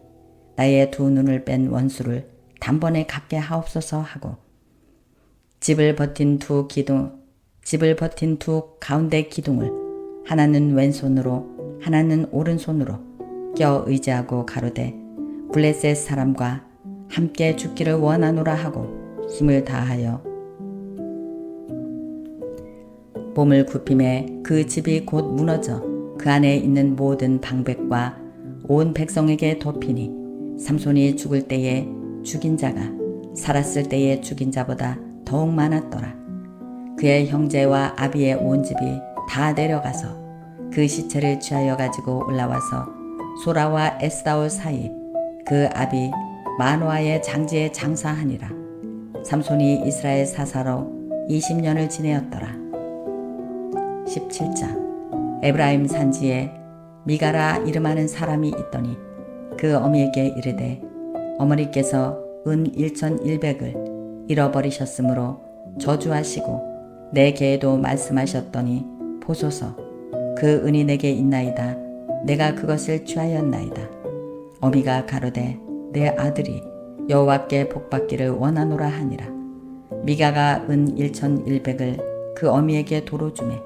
나의 두 눈을 뺀 원수를 단번에 갚게 하옵소서 하고 집을 버틴 두 가운데 기둥을 하나는 왼손으로 하나는 오른손으로 껴 의지하고 가로되 블레셋 사람과 함께 죽기를 원하노라 하고 힘을 다하여 몸을 굽힘에 그 집이 곧 무너져 그 안에 있는 모든 방백과 온 백성에게 덮이니 삼손이 죽을 때에 죽인 자가 살았을 때에 죽인 자보다 더욱 많았더라. 그의 형제와 아비의 온 집이 다 내려가서 그 시체를 취하여 가지고 올라와서 소라와 에스다올 사이 그 아비 마노아의 장지에 장사하니라. 삼손이 이스라엘 사사로 20년을 지내었더라. 17장. 에브라임 산지에 미가라 이름하는 사람이 있더니 그 어미에게 이르되 어머니께서 은 1,100을 잃어버리셨으므로 저주하시고 내게에도 말씀하셨더니 보소서 그 은이 내게 있나이다. 내가 그것을 취하였나이다. 어미가 가로되 내 아들이 여호와께 복받기를 원하노라 하니라. 미가가 은 1,100을 그 어미에게 도로 주매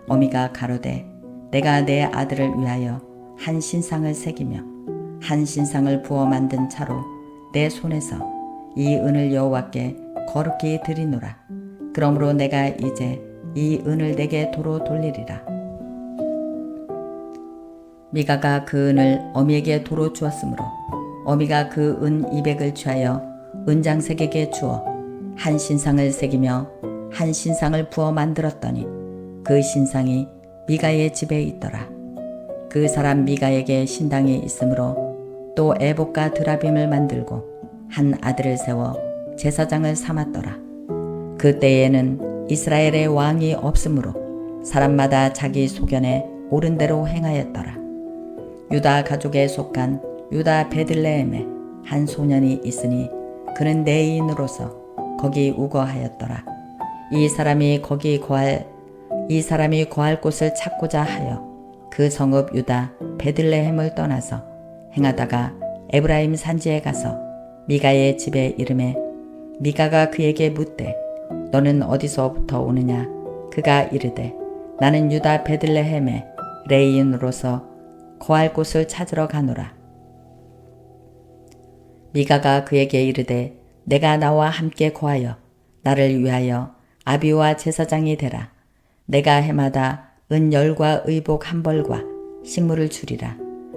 어미가 가로되 내가 내 아들을 위하여 한 신상을 새기며 한 신상을 부어 만든 차로 내 손에서 이 은을 여호와께 거룩히 드리노라. 그러므로 내가 이제 이 은을 내게 도로 돌리리라. 미가가 그 은을 어미에게 도로 주었으므로 어미가 그 은 200을 취하여 은장색에게 주어 한 신상을 새기며 한 신상을 부어 만들었더니 그 신상이 미가의 집에 있더라. 그 사람 미가에게 신당이 있으므로 또 에봇과 드라빔을 만들고 한 아들을 세워 제사장을 삼았더라. 그때에는 이스라엘의 왕이 없으므로 사람마다 자기 소견에 옳은 대로 행하였더라. 유다 가족에 속한 유다 베들레헴에 한 소년이 있으니 그는 내인으로서 거기 우거하였더라. 이 사람이 거할 곳을 찾고자 하여 그 성읍 유다 베들레헴을 떠나서 행하다가 에브라임 산지에 가서 미가의 집에 이르매 미가가 그에게 묻되 너는 어디서부터 오느냐? 그가 이르되 나는 유다 베들레헴의 레인으로서 거할 곳을 찾으러 가노라. 미가가 그에게 이르되 내가 나와 함께 거하여 나를 위하여 아비와 제사장이 되라. 내가 해마다 은 10과 의복 1벌과 식물을 주리라.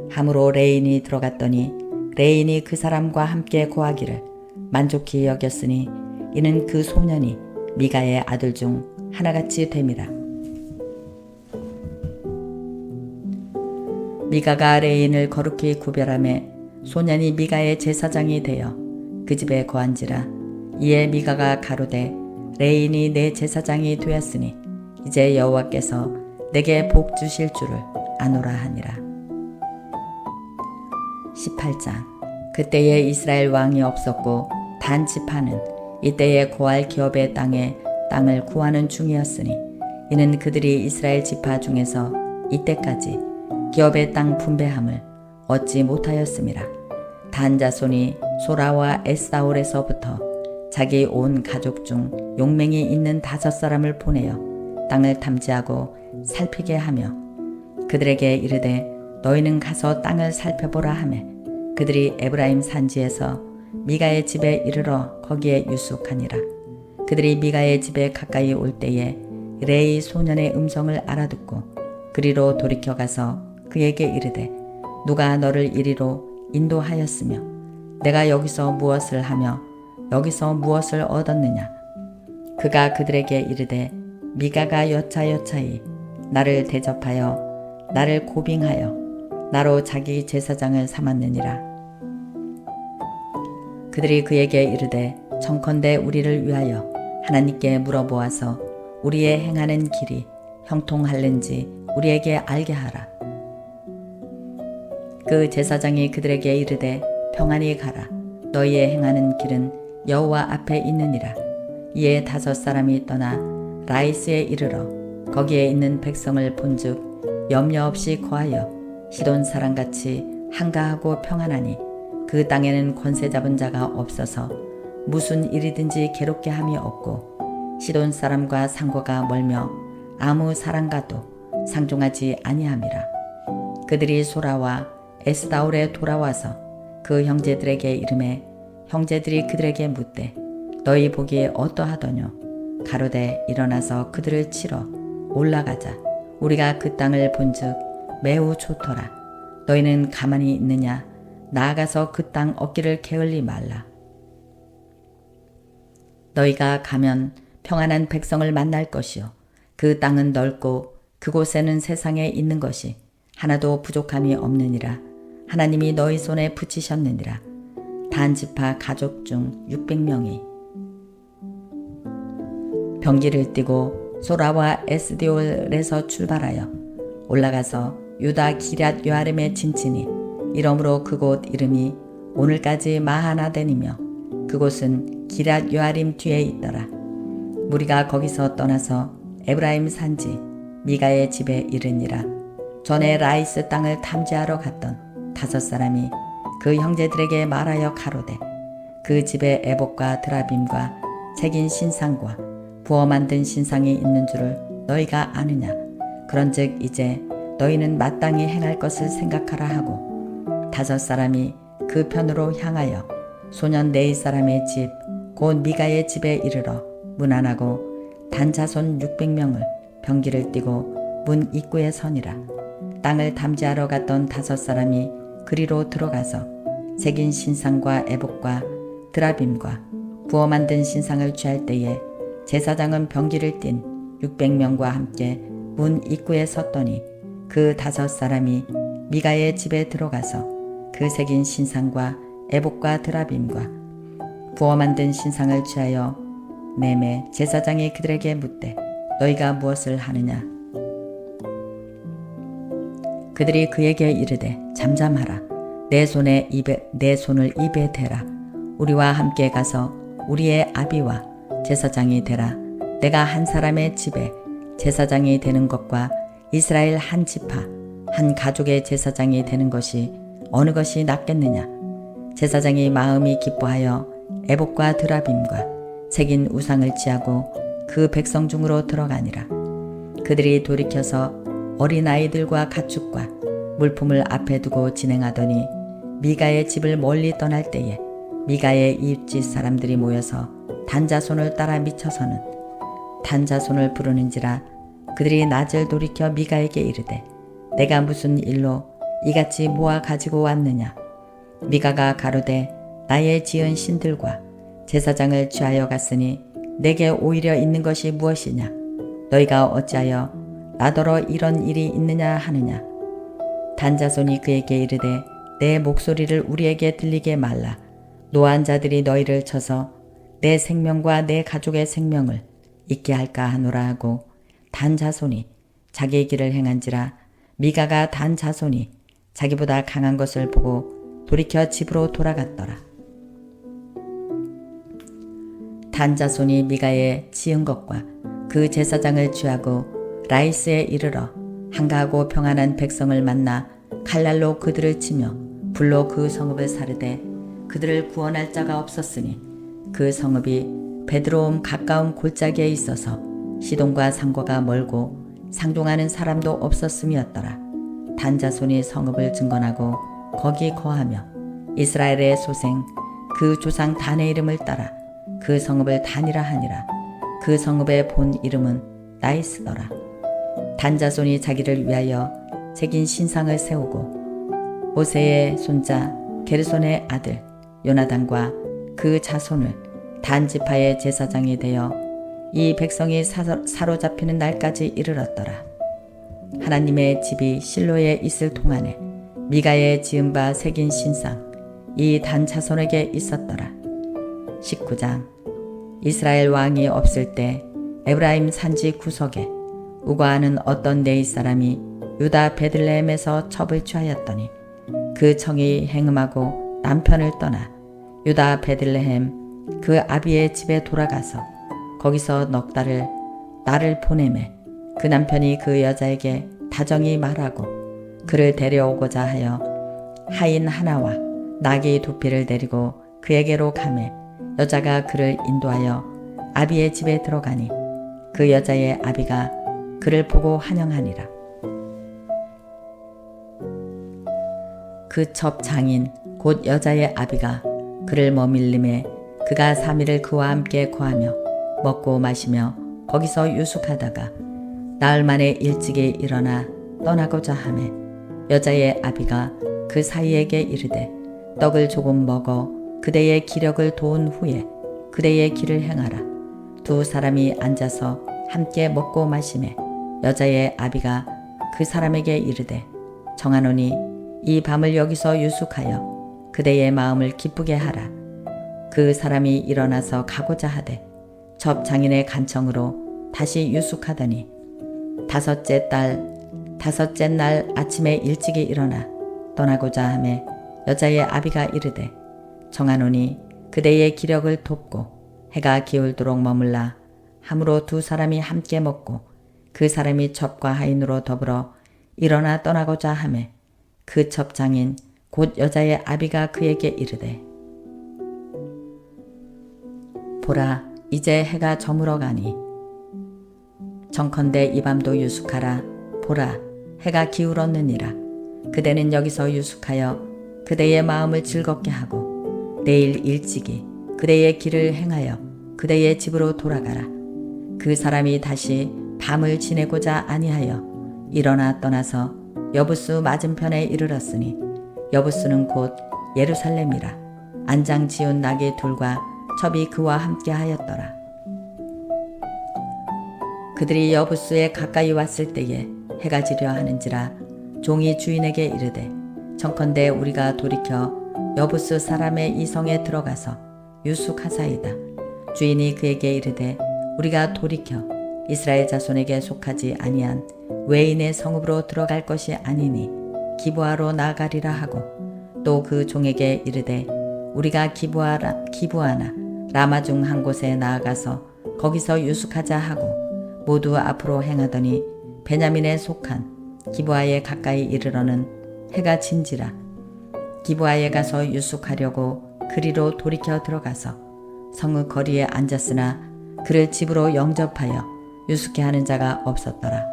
함으로 레인이 들어갔더니 레인이 그 사람과 함께 거하기를 만족히 여겼으니 이는 그 소년이 미가의 아들 중 하나같이 됨이라. 미가가 레인을 거룩히 구별하매 소년이 미가의 제사장이 되어 그 집에 거한지라. 이에 미가가 가로되 레인이 내 제사장이 되었으니 이제 여호와께서 내게 복 주실 줄을 아노라 하니라. 18장. 그때에 이스라엘 왕이 없었고 단 지파는 이때에 고할 기업의 땅을 구하는 중이었으니 이는 그들이 이스라엘 지파 중에서 이때까지 기업의 땅 분배함을 얻지 못하였음이라. 단 자손이 소라와 에스다올에서부터 자기 온 가족 중 용맹이 있는 5사람을 보내어 땅을 탐지하고 살피게 하며 그들에게 이르되 너희는 가서 땅을 살펴보라 하매 그들이 에브라임 산지에서 미가의 집에 이르러 거기에 유숙하니라. 그들이 미가의 집에 가까이 올 때에 레이 소년의 음성을 알아듣고 그리로 돌이켜 가서 그에게 이르되 누가 너를 이리로 인도하였으며 내가 여기서 무엇을 하며 여기서 무엇을 얻었느냐. 그가 그들에게 이르되 미가가 여차여차히 나를 대접하여 나를 고빙하여 나로 자기 제사장을 삼았느니라. 그들이 그에게 이르되 청컨대 우리를 위하여 하나님께 물어보아서 우리의 행하는 길이 형통할는지 우리에게 알게 하라. 그 제사장이 그들에게 이르되 평안히 가라. 너희의 행하는 길은 여호와 앞에 있느니라. 이에 5사람이 떠나 라이스에 이르러 거기에 있는 백성을 본즉 염려 없이 거하여 시돈 사람같이 한가하고 평안하니 그 땅에는 권세 잡은 자가 없어서 무슨 일이든지 괴롭게 함이 없고 시돈 사람과 상고가 멀며 아무 사람과도 상종하지 아니함이라. 그들이 소라와 에스다올에 돌아와서 그 형제들에게 이르매 형제들이 그들에게 묻되 너희 보기에 어떠하더뇨. 가로되 일어나서 그들을 치러 올라가자. 우리가 그 땅을 본즉 매우 좋더라. 너희는 가만히 있느냐. 나아가서 그 땅 얻기를 게을리 말라. 너희가 가면 평안한 백성을 만날 것이요 그 땅은 넓고 그곳에는 세상에 있는 것이 하나도 부족함이 없느니라. 하나님이 너희 손에 붙이셨느니라. 단 지파 가족 중 600명이 병기를 띠고 소라와 에스디올에서 출발하여 올라가서 유다 기럇 요아림에 진치니 이러므로 그곳 이름이 오늘까지 마하나덴이며 그곳은 기럇 요아림 뒤에 있더라. 무리가 거기서 떠나서 에브라임 산지 미가의 집에 이르니라. 전에 라이스 땅을 탐지하러 갔던 5사람이 그 형제들에게 말하여 가로되 그 집에 에봇과 드라빔과 새긴 신상과 부어 만든 신상이 있는 줄을 너희가 아느냐. 그런즉 이제 너희는 마땅히 행할 것을 생각하라 하고 5사람이 그 편으로 향하여 소년 4사람의 집 곧 미가의 집에 이르러 문 안하고 단자손 600명을 병기를 띠고 문 입구에 서니라. 땅을 탐지하러 갔던 5사람이 그리로 들어가서 새긴 신상과 에봇과 드라빔과 부어 만든 신상을 취할 때에 제사장은 병기를 띤 600명과 함께 문 입구에 섰더니 그 5사람이 미가의 집에 들어가서 그 새긴 신상과 에봇과 드라빔과 부어 만든 신상을 취하여 매매 제사장이 그들에게 묻되 너희가 무엇을 하느냐. 그들이 그에게 이르되 잠잠하라. 내 손을 입에 대라. 우리와 함께 가서 우리의 아비와 제사장이 되라. 내가 한 사람의 집에 제사장이 되는 것과 이스라엘 한 지파 한 가족의 제사장이 되는 것이 어느 것이 낫겠느냐. 제사장이 마음이 기뻐하여 에봇과 드라빔과 새긴 우상을 취하고 그 백성 중으로 들어가니라. 그들이 돌이켜서 어린아이들과 가축과 물품을 앞에 두고 진행하더니 미가의 집을 멀리 떠날 때에 미가의 이웃집 사람들이 모여서 단자손을 따라 미쳐서는 단자손을 부르는지라. 그들이 낮을 돌이켜 미가에게 이르되 내가 무슨 일로 이같이 모아 가지고 왔느냐. 미가가 가로되 나의 지은 신들과 제사장을 취하여 갔으니 내게 오히려 있는 것이 무엇이냐. 너희가 어찌하여 나더러 이런 일이 있느냐 하느냐. 단자손이 그에게 이르되 내 목소리를 우리에게 들리게 말라. 노한 자들이 너희를 쳐서 내 생명과 내 가족의 생명을 잊게 할까 하노라 하고 단자손이 자기의 길을 행한지라. 미가가 단자손이 자기보다 강한 것을 보고 돌이켜 집으로 돌아갔더라. 단자손이 미가의 지은 것과 그 제사장을 취하고 라이스에 이르러 한가하고 평안한 백성을 만나 칼날로 그들을 치며 불로 그 성읍을 사르되 그들을 구원할 자가 없었으니 그 성읍이 베드로움 가까운 골짜기에 있어서 시돈과 상고가 멀고 상종하는 사람도 없었음이었더라. 단자손이 성읍을 증건하고 거기 거하며 이스라엘의 소생 그 조상 단의 이름을 따라 그 성읍을 단이라 하니라. 그 성읍의 본 이름은 나이스더라. 단 자손이 자기를 위하여 새긴 신상을 세우고 모세의 손자 게르손의 아들 요나단과 그 자손을 단 지파의 제사장이 되어 이 백성이 사로잡히는 날까지 이르렀더라. 하나님의 집이 실로에 있을 동안에 미가의 지은 바 새긴 신상 이 단 자손에게 있었더라. 19장. 이스라엘 왕이 없을 때 에브라임 산지 구석에 우거하는 어떤 네이 사람이 유다 베들레헴에서 첩을 취하였더니 그 청이 행음하고 남편을 떠나 유다 베들레헴 그 아비의 집에 돌아가서 거기서 넉 달을 나를 보내매 그 남편이 그 여자에게 다정히 말하고 그를 데려오고자 하여 하인 하나와 나귀 두 피를 데리고 그에게로 가매 여자가 그를 인도하여 아비의 집에 들어가니 그 여자의 아비가 그를 보고 환영하니라. 그 첩 장인 곧 여자의 아비가 그를 머밀림에 그가 3일을 그와 함께 거하며 먹고 마시며 거기서 유숙하다가 나흘 만에 일찍이 일어나 떠나고자 하매 여자의 아비가 그 사이에게 이르되 떡을 조금 먹어 그대의 기력을 도운 후에 그대의 길을 행하라. 두 사람이 앉아서 함께 먹고 마시매 여자의 아비가 그 사람에게 이르되 정하노니 이 밤을 여기서 유숙하여 그대의 마음을 기쁘게 하라. 그 사람이 일어나서 가고자 하되 첩 장인의 간청으로 다시 유숙하더니 다섯째 날 아침에 일찍이 일어나 떠나고자 하매 여자의 아비가 이르되 정하노니 그대의 기력을 돕고 해가 기울도록 머물라 함으로 두 사람이 함께 먹고 그 사람이 첩과 하인으로 더불어 일어나 떠나고자 하매 그 첩 장인 곧 여자의 아비가 그에게 이르되 보라 이제 해가 저물어 가니 정컨대 이 밤도 유숙하라. 보라 해가 기울었느니라. 그대는 여기서 유숙하여 그대의 마음을 즐겁게 하고 내일 일찍이 그대의 길을 행하여 그대의 집으로 돌아가라. 그 사람이 다시 밤을 지내고자 아니하여 일어나 떠나서 여부수 맞은편에 이르렀으니 여부수는 곧 예루살렘이라. 안장 지운 나귀 둘과 첩이 그와 함께 하였더라. 그들이 여부수에 가까이 왔을 때에 해가 지려 하는지라 종이 주인에게 이르되 청컨대 우리가 돌이켜 여부수 사람의 이 성에 들어가서 유숙하사이다. 주인이 그에게 이르되 우리가 돌이켜 이스라엘 자손에게 속하지 아니한 외인의 성읍으로 들어갈 것이 아니니 기브아로 나아가리라 하고 또 그 종에게 이르되 우리가 기브아나 라마 중 한 곳에 나아가서 거기서 유숙하자 하고 모두 앞으로 행하더니 베냐민에 속한 기브아에 가까이 이르러는 해가 진지라. 기브아에 가서 유숙하려고 그리로 돌이켜 들어가서 성읍 거리에 앉았으나 그를 집으로 영접하여 유숙해 하는 자가 없었더라.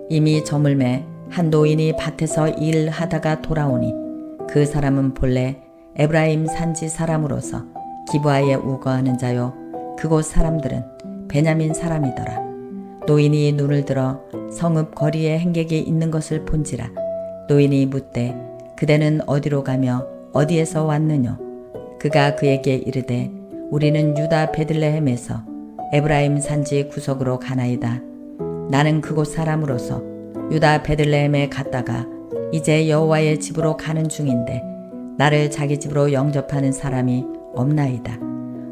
이미 저물매 한 노인이 밭에서 일하다가 돌아오니 그 사람은 본래 에브라임 산지 사람으로서 기브아에 우거하는 자요 그곳 사람들은 베냐민 사람이더라. 노인이 눈을 들어 성읍 거리에 행객이 있는 것을 본지라. 노인이 묻되 그대는 어디로 가며 어디에서 왔느뇨? 그가 그에게 이르되 우리는 유다 베들레헴에서 에브라임 산지 구석으로 가나이다. 나는 그곳 사람으로서 유다 베들레헴에 갔다가 이제 여호와의 집으로 가는 중인데 나를 자기 집으로 영접하는 사람이 없나이다.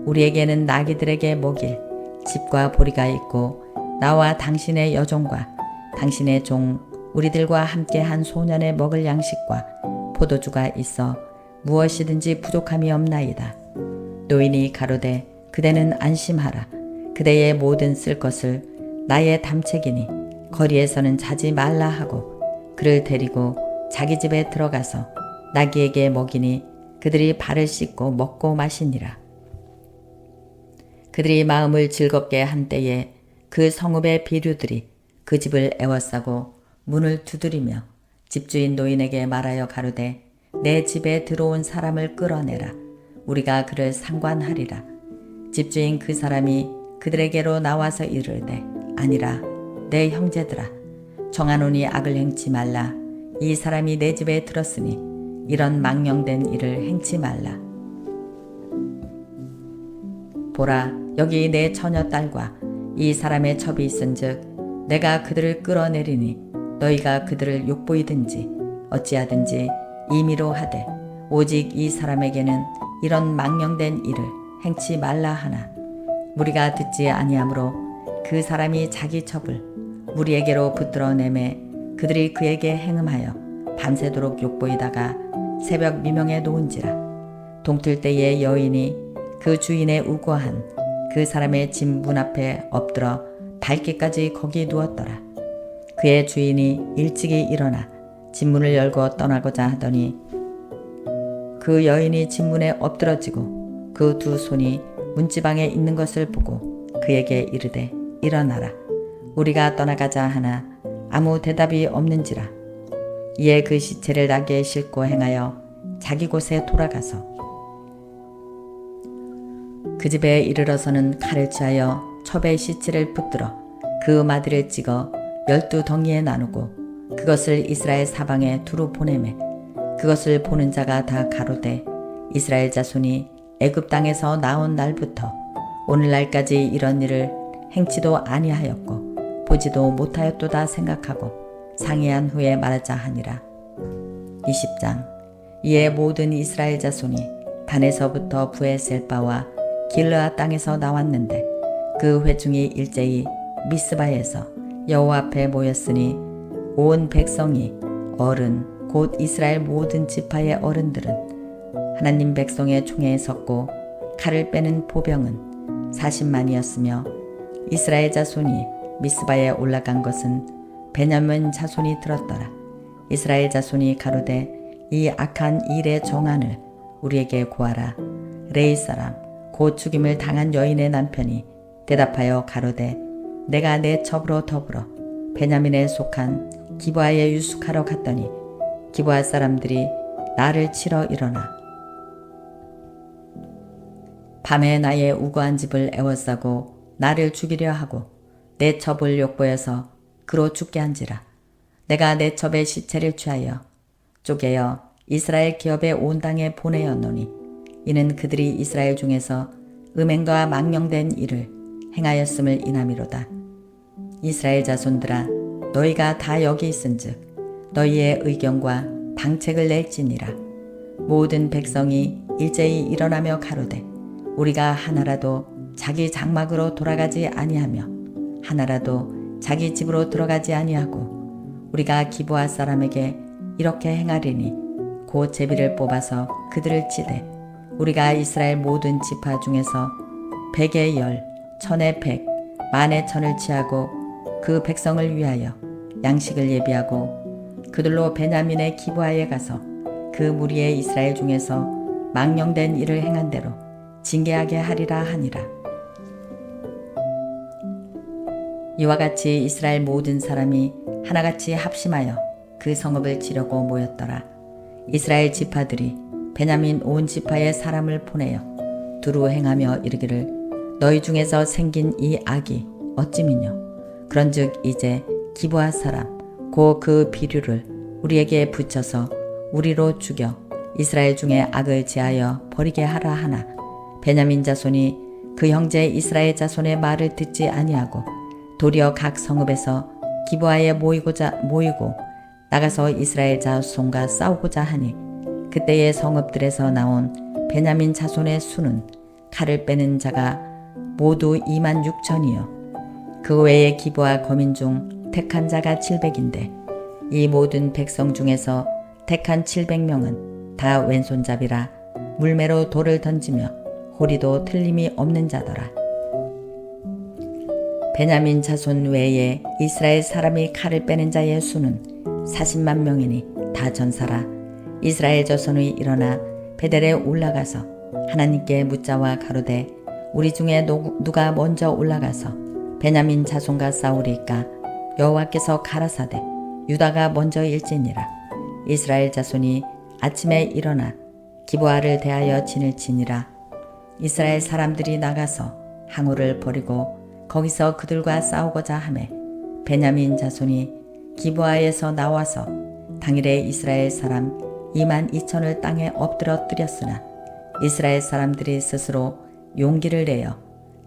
우리에게는 나귀들에게 먹일 집과 보리가 있고 나와 당신의 여종과 당신의 종 우리들과 함께 한 소년의 먹을 양식과 포도주가 있어 무엇이든지 부족함이 없나이다. 노인이 가로되 그대는 안심하라. 그대의 모든 쓸 것을 나의 담책이니 거리에서는 자지 말라 하고 그를 데리고 자기 집에 들어가서 나귀에게 먹이니 그들이 발을 씻고 먹고 마시니라. 그들이 마음을 즐겁게 한 때에 그 성읍의 비류들이 그 집을 애워싸고 문을 두드리며 집주인 노인에게 말하여 가로되 내 집에 들어온 사람을 끌어내라. 우리가 그를 상관하리라. 집주인 그 사람이 그들에게로 나와서 이르되 아니라 내 형제들아 정하노니 악을 행치 말라. 이 사람이 내 집에 들었으니 이런 망령된 일을 행치 말라. 보라 여기 내 처녀 딸과 이 사람의 첩이 있은즉 내가 그들을 끌어내리니 너희가 그들을 욕보이든지 어찌하든지 임의로 하되 오직 이 사람에게는 이런 망령된 일을 행치 말라 하나 무리가 듣지 아니하므로 그 사람이 자기 첩을 무리에게로 붙들어내매 그들이 그에게 행음하여 밤새도록 욕보이다가 새벽 미명에 놓은지라. 동틀 때에 여인이 그 주인의 우거한 그 사람의 집 문 앞에 엎드러 밝기까지 거기 누웠더라. 그의 주인이 일찍이 일어나 집 문을 열고 떠나고자 하더니 그 여인이 집 문에 엎드러지고 그 두 손이 문지방에 있는 것을 보고 그에게 이르되 일어나라. 우리가 떠나가자 하나 아무 대답이 없는지라. 이에 그 시체를 낙에 싣고 행하여 자기 곳에 돌아가서 그 집에 이르러서는 칼을 취하여 첩의 시체를 붙들어 그 마디를 찍어 12덩이에 나누고 그것을 이스라엘 사방에 두루 보내매 그것을 보는 자가 다 가로되 이스라엘 자손이 애굽 땅에서 나온 날부터 오늘날까지 이런 일을 행치도 아니하였고 보지도 못하였도다 생각하고 상의한 후에 말하자 하니라. 20장. 이에 모든 이스라엘 자손이 단에서부터 브에셀바와 길르아 땅에서 나왔는데 그 회중이 일제히 미스바에서 여호와 앞에 모였으니 온 백성이 어른 곧 이스라엘 모든 지파의 어른들은 하나님 백성의 총에 섰고 칼을 빼는 보병은 40만이었으며 이스라엘 자손이 미스바에 올라간 것은 베냐민 자손이 들었더라. 이스라엘 자손이 가로되 이 악한 일의 정한을 우리에게 구하라. 레이 사람 곧 죽임을 당한 여인의 남편이 대답하여 가로되 내가 내 첩으로 더불어 베냐민에 속한 기브아에 유숙하러 갔더니 기브아 사람들이 나를 치러 일어나 밤에 나의 우거한 집을 에워싸고 나를 죽이려 하고 내 첩을 욕보여서 그로 죽게 한지라. 내가 내 첩의 시체를 취하여 쪼개어 이스라엘 기업의 온 땅에 보내었노니 이는 그들이 이스라엘 중에서 음행과 망령된 일을 행하였음을 인함이로다. 이스라엘 자손들아 너희가 다 여기 있은즉 너희의 의견과 방책을 낼지니라. 모든 백성이 일제히 일어나며 가로되 우리가 하나라도 자기 장막으로 돌아가지 아니하며 하나라도 자기 집으로 들어가지 아니하고 우리가 기브아 사람에게 이렇게 행하리니 곧 제비를 뽑아서 그들을 치되 우리가 이스라엘 모든 지파 중에서 100의 10, 1000의 100, 1000의 1000을 취하고 그 백성을 위하여 양식을 예비하고 그들로 베냐민의 기브아에 가서 그 무리의 이스라엘 중에서 망령된 일을 행한 대로 징계하게 하리라 하니라. 이와 같이 이스라엘 모든 사람이 하나같이 합심하여 그 성읍을 치려고 모였더라. 이스라엘 지파들이 베냐민 온 지파의 사람을 보내어 두루 행하며 이르기를 너희 중에서 생긴 이 악이 어찌미뇨. 그런즉 이제 기브아 사람 곧 그 비류를 우리에게 붙여서 우리로 죽여 이스라엘 중에 악을 제하여 버리게 하라 하나 베냐민 자손이 그 형제 이스라엘 자손의 말을 듣지 아니하고 도리어 각 성읍에서 기브아에 모이고 나가서 이스라엘 자손과 싸우고자 하니 그때의 성읍들에서 나온 베냐민 자손의 수는 칼을 빼는 자가 모두 26,000이요 그 외에 기브아 거민 중 택한 자가 700인데 이 모든 백성 중에서 택한 700명은 다 왼손잡이라 물매로 돌을 던지며 호리도 틀림이 없는 자더라. 베냐민 자손 외에 이스라엘 사람이 칼을 빼는 자의 수는 40만 명이니 다 전사라. 이스라엘 자손이 일어나 베델에 올라가서 하나님께 묻자와 가로되 우리 중에 누가 먼저 올라가서 베냐민 자손과 싸우리까. 여호와께서 가라사대 유다가 먼저 일지니라. 이스라엘 자손이 아침에 일어나 기브아를 대하여 진을 치니라. 이스라엘 사람들이 나가서 항우를 버리고 거기서 그들과 싸우고자 하매 베냐민 자손이 기브아에서 나와서 당일에 이스라엘 사람 2만 2천을 땅에 엎드러뜨렸으나 이스라엘 사람들이 스스로 용기를 내어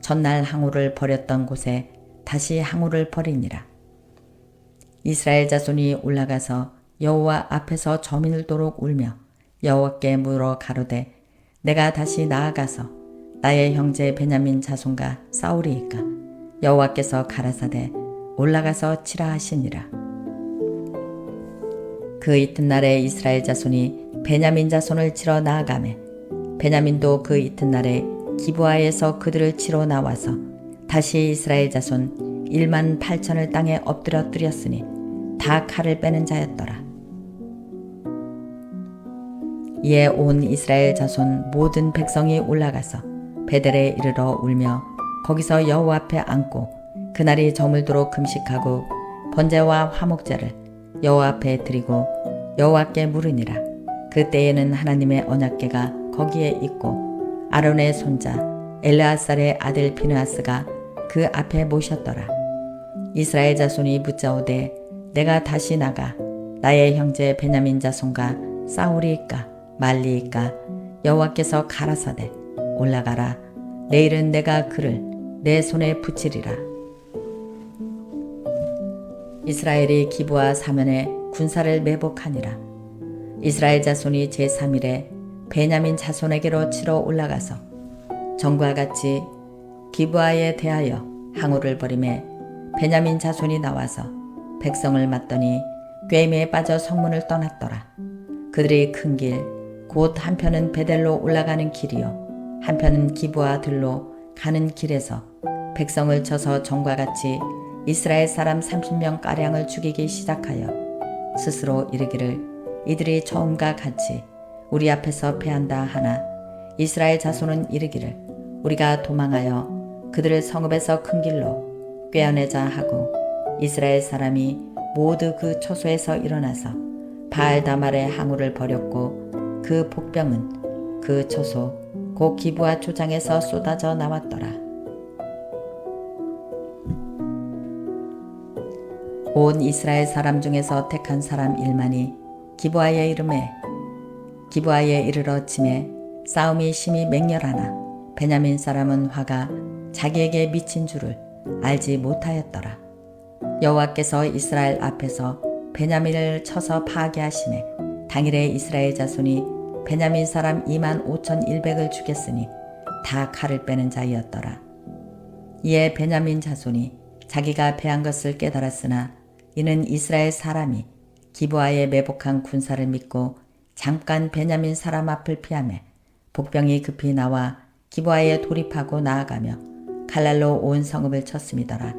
전날 항우를 버렸던 곳에 다시 항우를 버리니라. 이스라엘 자손이 올라가서 여호와 앞에서 저밀도록 울며 여호와께 물어 가로되 내가 다시 나아가서 나의 형제 베냐민 자손과 싸우리이까 여호와께서 가라사대 올라가서 치라 하시니라. 그 이튿날에 이스라엘 자손이 베냐민 자손을 치러 나아가매 베냐민도 그 이튿날에 기브아에서 그들을 치러 나와서 다시 이스라엘 자손 1만 8천을 땅에 엎드러뜨렸으니 다 칼을 빼는 자였더라. 이에 온 이스라엘 자손 모든 백성이 올라가서 베델에 이르러 울며 거기서 여호와 앞에 앉고 그날이 저물도록 금식하고 번제와 화목제를 여호와 앞에 드리고 여호와께 물으니라. 그때에는 하나님의 언약궤가 거기에 있고 아론의 손자 엘르아살의 아들 비느하스가 그 앞에 모셨더라. 이스라엘 자손이 묻자오되 내가 다시 나가 나의 형제 베냐민 자손과 싸우리이까 말리이까 여호와께서 가라사대 올라가라 내일은 내가 그를 내 손에 붙이리라. 이스라엘이 기브아 사면에 군사를 매복하니라. 이스라엘 자손이 제3일에 베냐민 자손에게로 치러 올라가서 전과 같이 기브아에 대하여 항우를 벌이매 베냐민 자손이 나와서 백성을 맞더니 꿰매에 빠져 성문을 떠났더라. 그들이 큰 길 곧 한편은 베델로 올라가는 길이요 한편은 기브아 들로 가는 길에서 백성을 쳐서 전과 같이 이스라엘 사람 30명 가량을 죽이기 시작하여 스스로 이르기를 이들이 처음과 같이 우리 앞에서 패한다 하나 이스라엘 자손은 이르기를 우리가 도망하여 그들을 성읍에서 큰 길로 꿰어내자 하고 이스라엘 사람이 모두 그 초소에서 일어나서 바알다말의 항우를 버렸고 그 복병은 그 초소 곧 기브아 초장에서 쏟아져 나왔더라. 온 이스라엘 사람 중에서 택한 사람 1만이 기브아에 이르러 침에 싸움이 심히 맹렬하나 베냐민 사람은 화가 자기에게 미친 줄을 알지 못하였더라. 여호와께서 이스라엘 앞에서 베냐민을 쳐서 파괴하시매 당일에 이스라엘 자손이 베냐민 사람 2만 5,100을 죽였으니 다 칼을 빼는 자이었더라. 이에 베냐민 자손이 자기가 패한 것을 깨달았으나 이는 이스라엘 사람이 기브아에 매복한 군사를 믿고 잠깐 베냐민 사람 앞을 피하매 복병이 급히 나와 기브아에 돌입하고 나아가며 칼날로 온 성읍을 쳤음이더라.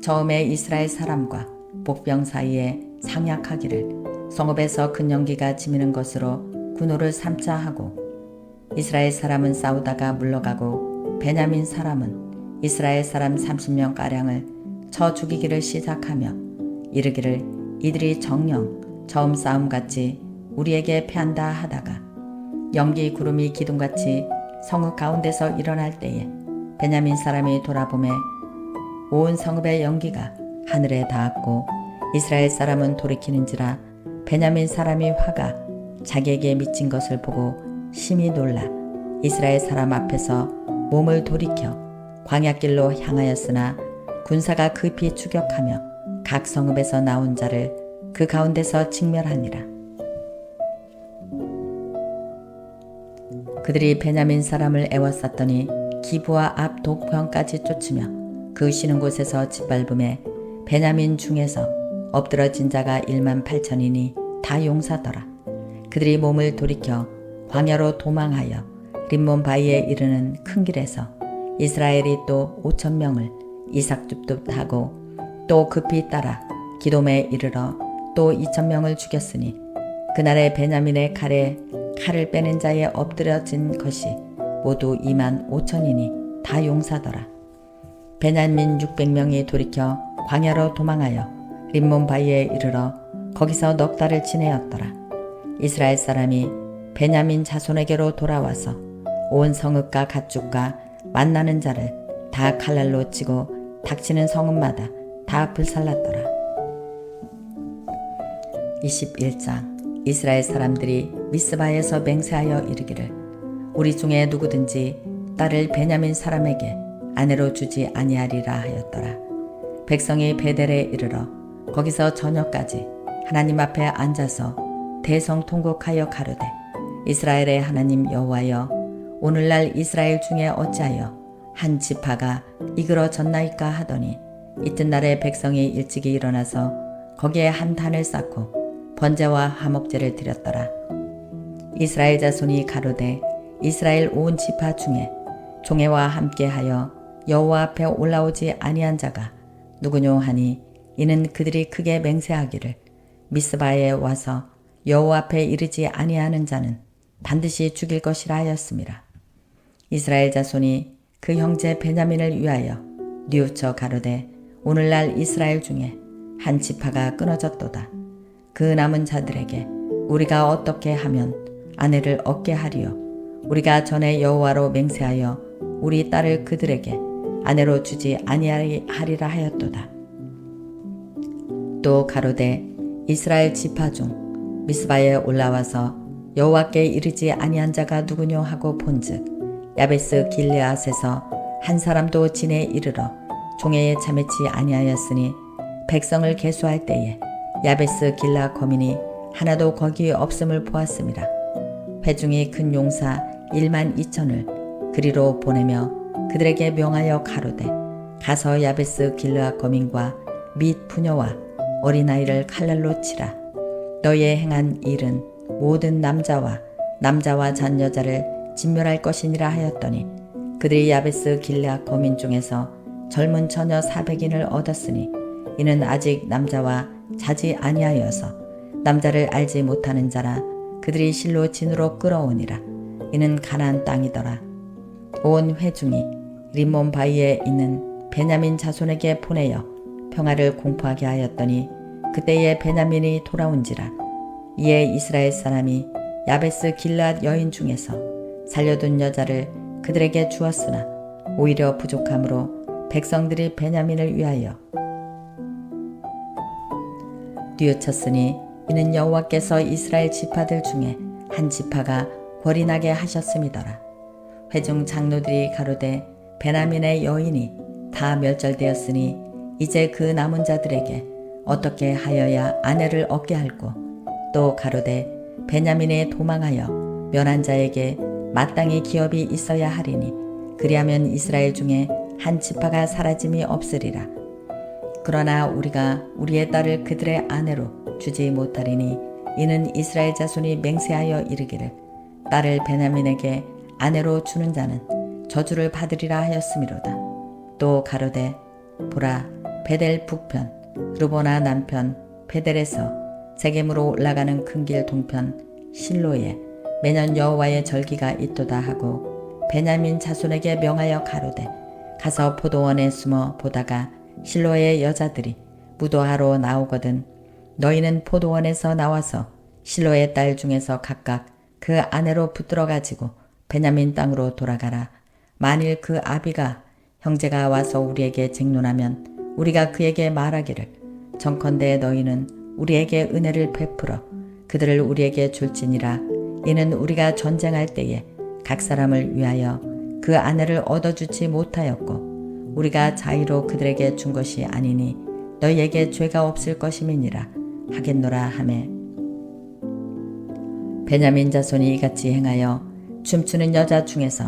처음에 이스라엘 사람과 복병 사이에 상약하기를 성읍에서 큰 연기가 지미는 것으로 군호를 삼자 하고 이스라엘 사람은 싸우다가 물러가고 베냐민 사람은 이스라엘 사람 30명 가량을 쳐 죽이기를 시작하며 이르기를 이들이 정녕 처음 싸움같이 우리에게 패한다 하다가 연기 구름이 기둥같이 성읍 가운데서 일어날 때에 베냐민 사람이 돌아보매 온 성읍의 연기가 하늘에 닿았고 이스라엘 사람은 돌이키는지라 베냐민 사람이 화가 자기에게 미친 것을 보고 심히 놀라 이스라엘 사람 앞에서 몸을 돌이켜 광야길로 향하였으나 군사가 급히 추격하며 각 성읍에서 나온 자를 그 가운데서 직멸하니라. 그들이 베냐민 사람을 애워쌌더니 기브아 앞 독병까지 쫓으며 그 쉬는 곳에서 짓밟음에 베냐민 중에서 엎드러진 자가 1만 8천이니 다 용사더라. 그들이 몸을 돌이켜 광야로 도망하여 림몬 바위에 이르는 큰 길에서 이스라엘이 또 5,000명을 이삭줍듯하고 또 급히 따라 기돔에 이르러 또 2,000명을 죽였으니 그날에 베냐민의 칼에 칼을 빼는 자에 엎드러진 것이 모두 2만 5천이니 다 용사더라. 베냐민 600명이 돌이켜 광야로 도망하여 림몬 바위에 이르러 거기서 넉 달을 지내었더라. 이스라엘 사람이 베냐민 자손에게로 돌아와서 온 성읍과 가축과 만나는 자를 다 칼날로 치고 닥치는 성읍마다 다 불살랐더라. 21장. 이스라엘 사람들이 미스바에서 맹세하여 이르기를 우리 중에 누구든지 딸을 베냐민 사람에게 아내로 주지 아니하리라 하였더라. 백성이 베델에 이르러 거기서 저녁까지 하나님 앞에 앉아서 대성통곡하여 가로되 이스라엘의 하나님 여호와여, 오늘날 이스라엘 중에 어찌하여 한 지파가 이그러졌나이까 하더니 이튿날에 백성이 일찍이 일어나서 거기에 한 단을 쌓고 번제와 화목제를 드렸더라. 이스라엘 자손이 가로되 이스라엘 온 지파 중에 종회와 함께하여 여호와 앞에 올라오지 아니한 자가 누구뇨 하니 이는 그들이 크게 맹세하기를 미스바에 와서 여호와 앞에 이르지 아니하는 자는 반드시 죽일 것이라 하였습니다. 이스라엘 자손이 그 형제 베냐민을 위하여 뉘우쳐 가로되 오늘날 이스라엘 중에 한 지파가 끊어졌도다. 그 남은 자들에게 우리가 어떻게 하면 아내를 얻게 하리요? 우리가 전에 여호와로 맹세하여 우리 딸을 그들에게 아내로 주지 아니하리라 하였도다. 또 가로되 이스라엘 지파 중 미스바에 올라와서 여호와께 이르지 아니한 자가 누구뇨 하고 본즉 야베스 길르앗에서 한 사람도 진에 이르러 종회에 참여치 아니하였으니 백성을 계수할 때에 야베스 길르앗 거민이 하나도 거기 없음을 보았습니다. 회중이 큰 용사 1만 2천을 그리로 보내며 그들에게 명하여 가로되 가서 야베스 길르앗 거민과 및 부녀와 어린아이를 칼날로 치라. 너희의 행한 일은 모든 남자와 잔여자를 진멸할 것이니라 하였더니 그들이 야베스 길르앗 거민 중에서 젊은 처녀 400인을 얻었으니 이는 아직 남자와 자지 아니하여서 남자를 알지 못하는 자라. 그들이 실로 진으로 끌어오니라. 이는 가나안 땅이더라. 온 회중이 림몬 바위에 있는 베냐민 자손에게 보내어 평화를 공포하게 하였더니 그때에 베냐민이 돌아온지라. 이에 이스라엘 사람이 야베스 길르앗 여인 중에서 살려둔 여자를 그들에게 주었으나 오히려 부족함으로 백성들이 베냐민을 위하여 뉘우쳤으니 이는 여호와께서 이스라엘 지파들 중에 한 지파가 권이 나게 하셨음이더라. 회중 장로들이 가로되 베냐민의 여인이 다 멸절되었으니 이제 그 남은 자들에게 어떻게 하여야 아내를 얻게 할꼬. 또 가로되 베냐민에 도망하여 면한 자에게 마땅히 기업이 있어야 하리니 그리하면 이스라엘 중에 한 지파가 사라짐이 없으리라. 그러나 우리가 우리의 딸을 그들의 아내로 주지 못하리니 이는 이스라엘 자손이 맹세하여 이르기를 딸을 베냐민에게 아내로 주는 자는 저주를 받으리라 하였음이로다. 또 가로되 보라 베델 북편 르보나 남편 베델에서 세겜으로 올라가는 큰 길 동편 실로에 매년 여호와의 절기가 있도다 하고 베냐민 자손에게 명하여 가로되 가서 포도원에 숨어 보다가 실로의 여자들이 무도하러 나오거든 너희는 포도원에서 나와서 실로의 딸 중에서 각각 그 아내로 붙들어 가지고 베냐민 땅으로 돌아가라. 만일 그 아비가 형제가 와서 우리에게 쟁론하면 우리가 그에게 말하기를 정컨대 너희는 우리에게 은혜를 베풀어 그들을 우리에게 줄지니라. 이는 우리가 전쟁할 때에 각 사람을 위하여 그 아내를 얻어주지 못하였고 우리가 자의로 그들에게 준 것이 아니니 너희에게 죄가 없을 것임이니라 하겠노라 하매 베냐민 자손이 이같이 행하여 춤추는 여자 중에서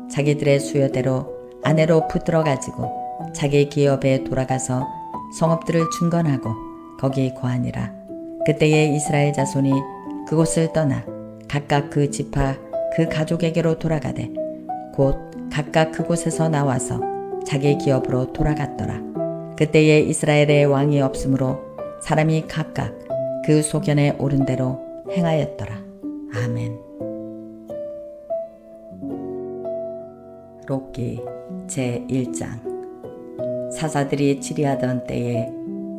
자기들의 수요대로 아내로 붙들어 가지고 자기 기업에 돌아가서 성읍들을 중건하고 거기 거하니라. 그때에 이스라엘 자손이 그곳을 떠나 각각 그 지파 그 가족에게로 돌아가되 곧 각각 그곳에서 나와서 자기 기업으로 돌아갔더라. 그때에 이스라엘의 왕이 없으므로 사람이 각각 그 소견에 오른 대로 행하였더라. 아멘. 록기 제1장. 사사들이 치리하던 때에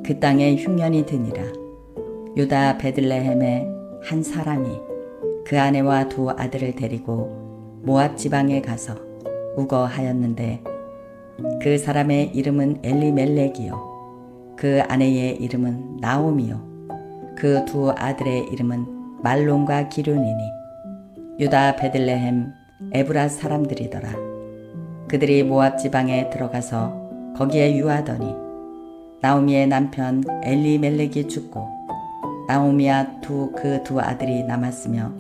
그 땅에 흉년이 드니라. 유다 베들레헴에 한 사람이 그 아내와 두 아들을 데리고 모압 지방에 가서 우거하였는데 그 사람의 이름은 엘리멜렉이요 그 아내의 이름은 나오미요 그 두 아들의 이름은 말론과 기륜이니 유다 베들레헴 에브라 사람들이더라. 그들이 모압 지방에 들어가서 거기에 유하더니 나오미의 남편 엘리멜렉이 죽고 나오미와 그 두 아들이 남았으며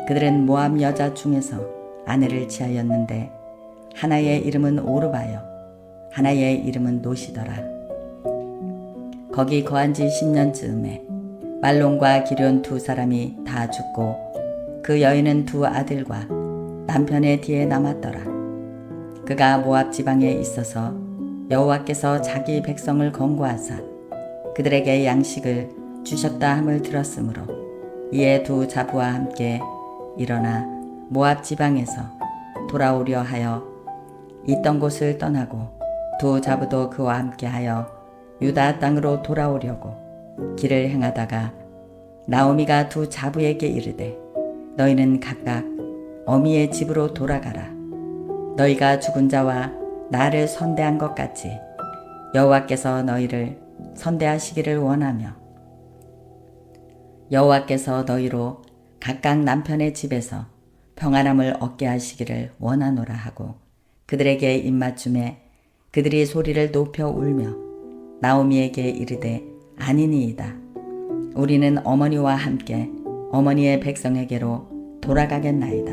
그들은 모압 여자 중에서 아내를 취하였는데 하나의 이름은 오르바요 하나의 이름은 노시더라. 거기 거한 지 10년쯤에 말론과 기륜 두 사람이 다 죽고 그 여인은 두 아들과 남편의 뒤에 남았더라. 그가 모압 지방에 있어서 여호와께서 자기 백성을 건고하사 그들에게 양식을 주셨다 함을 들었으므로 이에 두 자부와 함께 일어나 모압 지방에서 돌아오려 하여 있던 곳을 떠나고 두 자부도 그와 함께하여 유다 땅으로 돌아오려고 길을 행하다가 나오미가 두 자부에게 이르되 너희는 각각 어미의 집으로 돌아가라. 너희가 죽은 자와 나를 선대한 것 같이 여호와께서 너희를 선대하시기를 원하며 여호와께서 너희로 각각 남편의 집에서 평안함을 얻게 하시기를 원하노라 하고 그들에게 입맞춤에 그들이 소리를 높여 울며 나오미에게 이르되 아니니이다. 우리는 어머니와 함께 어머니의 백성에게로 돌아가겠나이다.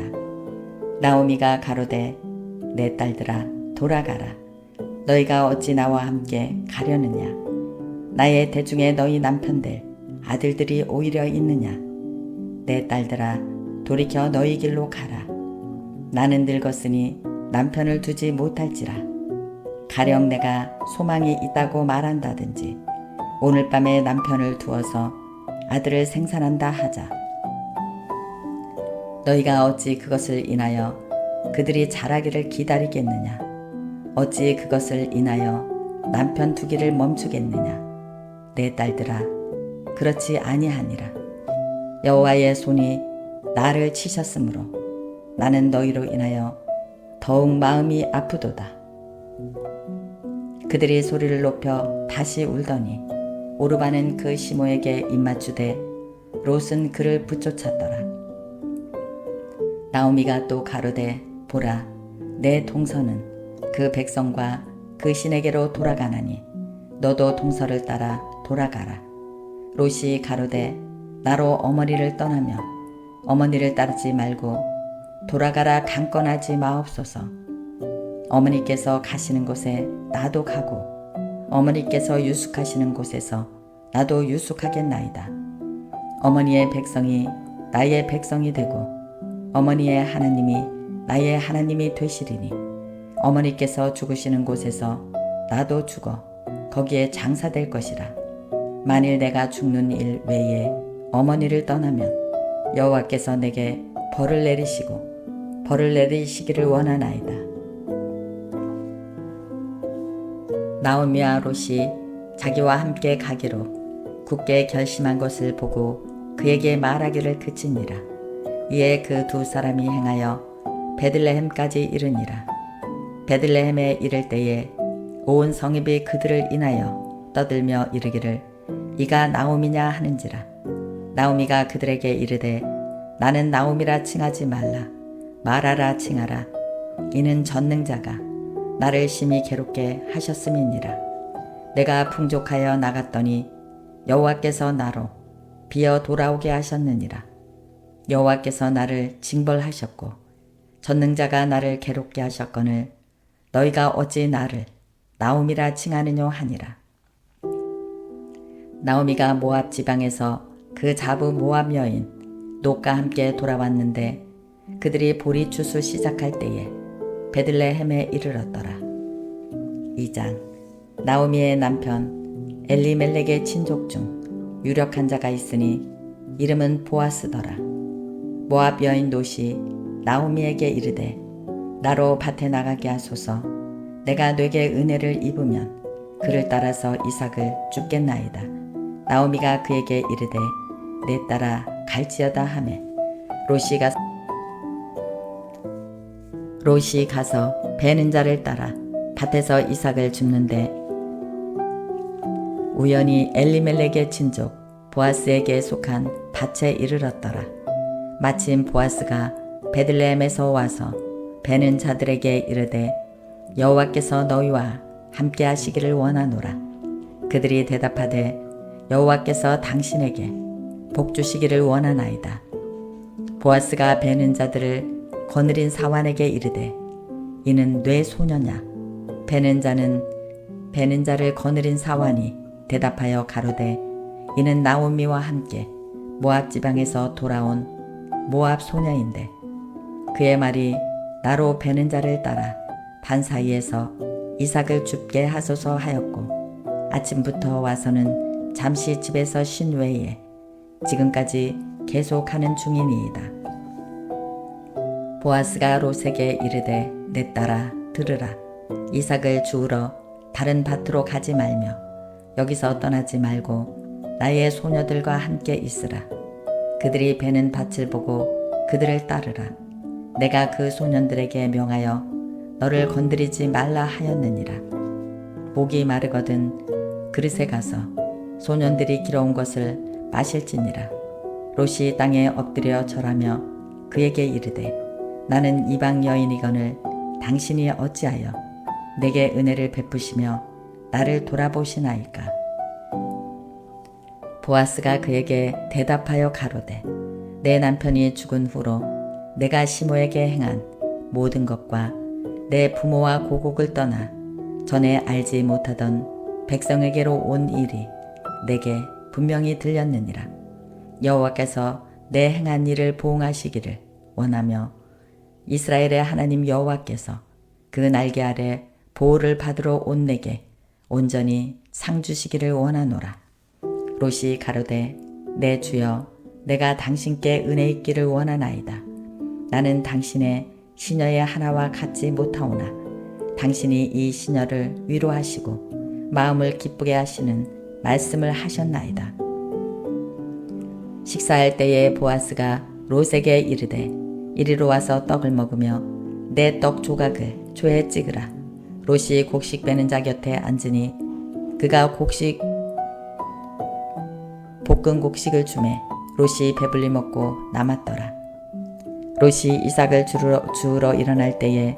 나오미가 가로되 내 딸들아 돌아가라. 너희가 어찌 나와 함께 가려느냐. 나의 대중에 너희 남편들 아들들이 오히려 있느냐. 내 딸들아 돌이켜 너희 길로 가라. 나는 늙었으니 남편을 두지 못할지라. 가령 내가 소망이 있다고 말한다든지 오늘 밤에 남편을 두어서 아들을 생산한다 하자. 너희가 어찌 그것을 인하여 그들이 자라기를 기다리겠느냐. 어찌 그것을 인하여 남편 두기를 멈추겠느냐. 내 딸들아 그렇지 아니하니라. 여호와의 손이 나를 치셨으므로 나는 너희로 인하여 더욱 마음이 아프도다. 그들이 소리를 높여 다시 울더니 오르바는 그 시모에게 입맞추되 롯은 그를 붙쫓았더라. 나오미가 또 가로되 보라 내 동서는 그 백성과 그 신에게로 돌아가나니 너도 동서를 따라 돌아가라. 롯이 가로되 나로 어머니를 떠나며 어머니를 따르지 말고 돌아가라 강권하지 마옵소서. 어머니께서 가시는 곳에 나도 가고 어머니께서 유숙하시는 곳에서 나도 유숙하겠나이다. 어머니의 백성이 나의 백성이 되고 어머니의 하나님이 나의 하나님이 되시리니 어머니께서 죽으시는 곳에서 나도 죽어 거기에 장사될 것이라. 만일 내가 죽는 일 외에 어머니를 떠나면 여호와께서 내게 벌을 내리시기를 원하나이다. 나오미와 롯이 자기와 함께 가기로 굳게 결심한 것을 보고 그에게 말하기를 그치니라. 이에 그 두 사람이 행하여 베들레헴까지 이르니라. 베들레헴에 이를 때에 온 성읍이 그들을 인하여 떠들며 이르기를 이가 나오미냐 하는지라. 나오미가 그들에게 이르되 나는 나오미라 칭하지 말하라 칭하라. 이는 전능자가 나를 심히 괴롭게 하셨음이니라. 내가 풍족하여 나갔더니 여호와께서 나로 비어 돌아오게 하셨느니라. 여호와께서 나를 징벌하셨고 전능자가 나를 괴롭게 하셨거늘 너희가 어찌 나를 나오미라 칭하느뇨 하니라. 나오미가 모압 지방에서 그 자부 모압 여인 롯과 함께 돌아왔는데 그들이 보리 추수 시작할 때에 베들레헴에 이르렀더라. 2장. 나오미의 남편 엘리멜렉의 친족 중 유력한 자가 있으니 이름은 보아스더라. 모압 여인 롯이 나오미에게 이르되 나로 밭에 나가게 하소서. 내가 네게 은혜를 입으면 그를 따라서 이삭을 줍겠나이다. 나오미가 그에게 이르되 내 딸아 갈지어다 하매 롯이 가서 롯이 가서 베는 자를 따라 밭에서 이삭을 줍는데 우연히 엘리멜렉의 친족 보아스에게 속한 밭에 이르렀더라. 마침 보아스가 베들레헴에서 와서 베는 자들에게 이르되 여호와께서 너희와 함께 하시기를 원하노라. 그들이 대답하되 여호와께서 당신에게 복 주시기를 원하나이다. 보아스가 베는 자들을 거느린 사환에게 이르되 이는 내 소녀냐? 베는 자를 거느린 사환이 대답하여 가로되 이는 나오미와 함께 모압 지방에서 돌아온 모압 소녀인데 그의 말이 나로 베는 자를 따라 반 사이에서 이삭을 줍게 하소서 하였고 아침부터 와서는 잠시 집에서 쉰 외에 지금까지 계속하는 중이니이다. 보아스가 롯에게 이르되 내 딸아 들으라. 이삭을 주우러 다른 밭으로 가지 말며 여기서 떠나지 말고 나의 소녀들과 함께 있으라. 그들이 베는 밭을 보고 그들을 따르라. 내가 그 소년들에게 명하여 너를 건드리지 말라 하였느니라. 목이 마르거든 그릇에 가서 소년들이 길어온 것을 마실지니라. 롯이 땅에 엎드려 절하며 그에게 이르되 나는 이방 여인이거늘 당신이 어찌하여 내게 은혜를 베푸시며 나를 돌아보시나이까. 보아스가 그에게 대답하여 가로되 내 남편이 죽은 후로 내가 시모에게 행한 모든 것과 내 부모와 고국을 떠나 전에 알지 못하던 백성에게로 온 일이 내게 분명히 들렸느니라. 여호와께서 내 행한 일을 보응하시기를 원하며 이스라엘의 하나님 여호와께서 그 날개 아래 보호를 받으러 온 내게 온전히 상 주시기를 원하노라. 롯이 가로되 내 주여 내가 당신께 은혜 있기를 원하나이다. 나는 당신의 시녀의 하나와 같지 못하오나 당신이 이 시녀를 위로하시고 마음을 기쁘게 하시는 말씀을 하셨나이다. 식사할 때에 보아스가 롯에게 이르되 이리로 와서 떡을 먹으며 내 떡 조각을 조에 찍으라. 롯이 곡식 빼는 자 곁에 앉으니 그가 볶은 곡식을 주매 롯이 배불리 먹고 남았더라. 롯이 이삭을 주우러 일어날 때에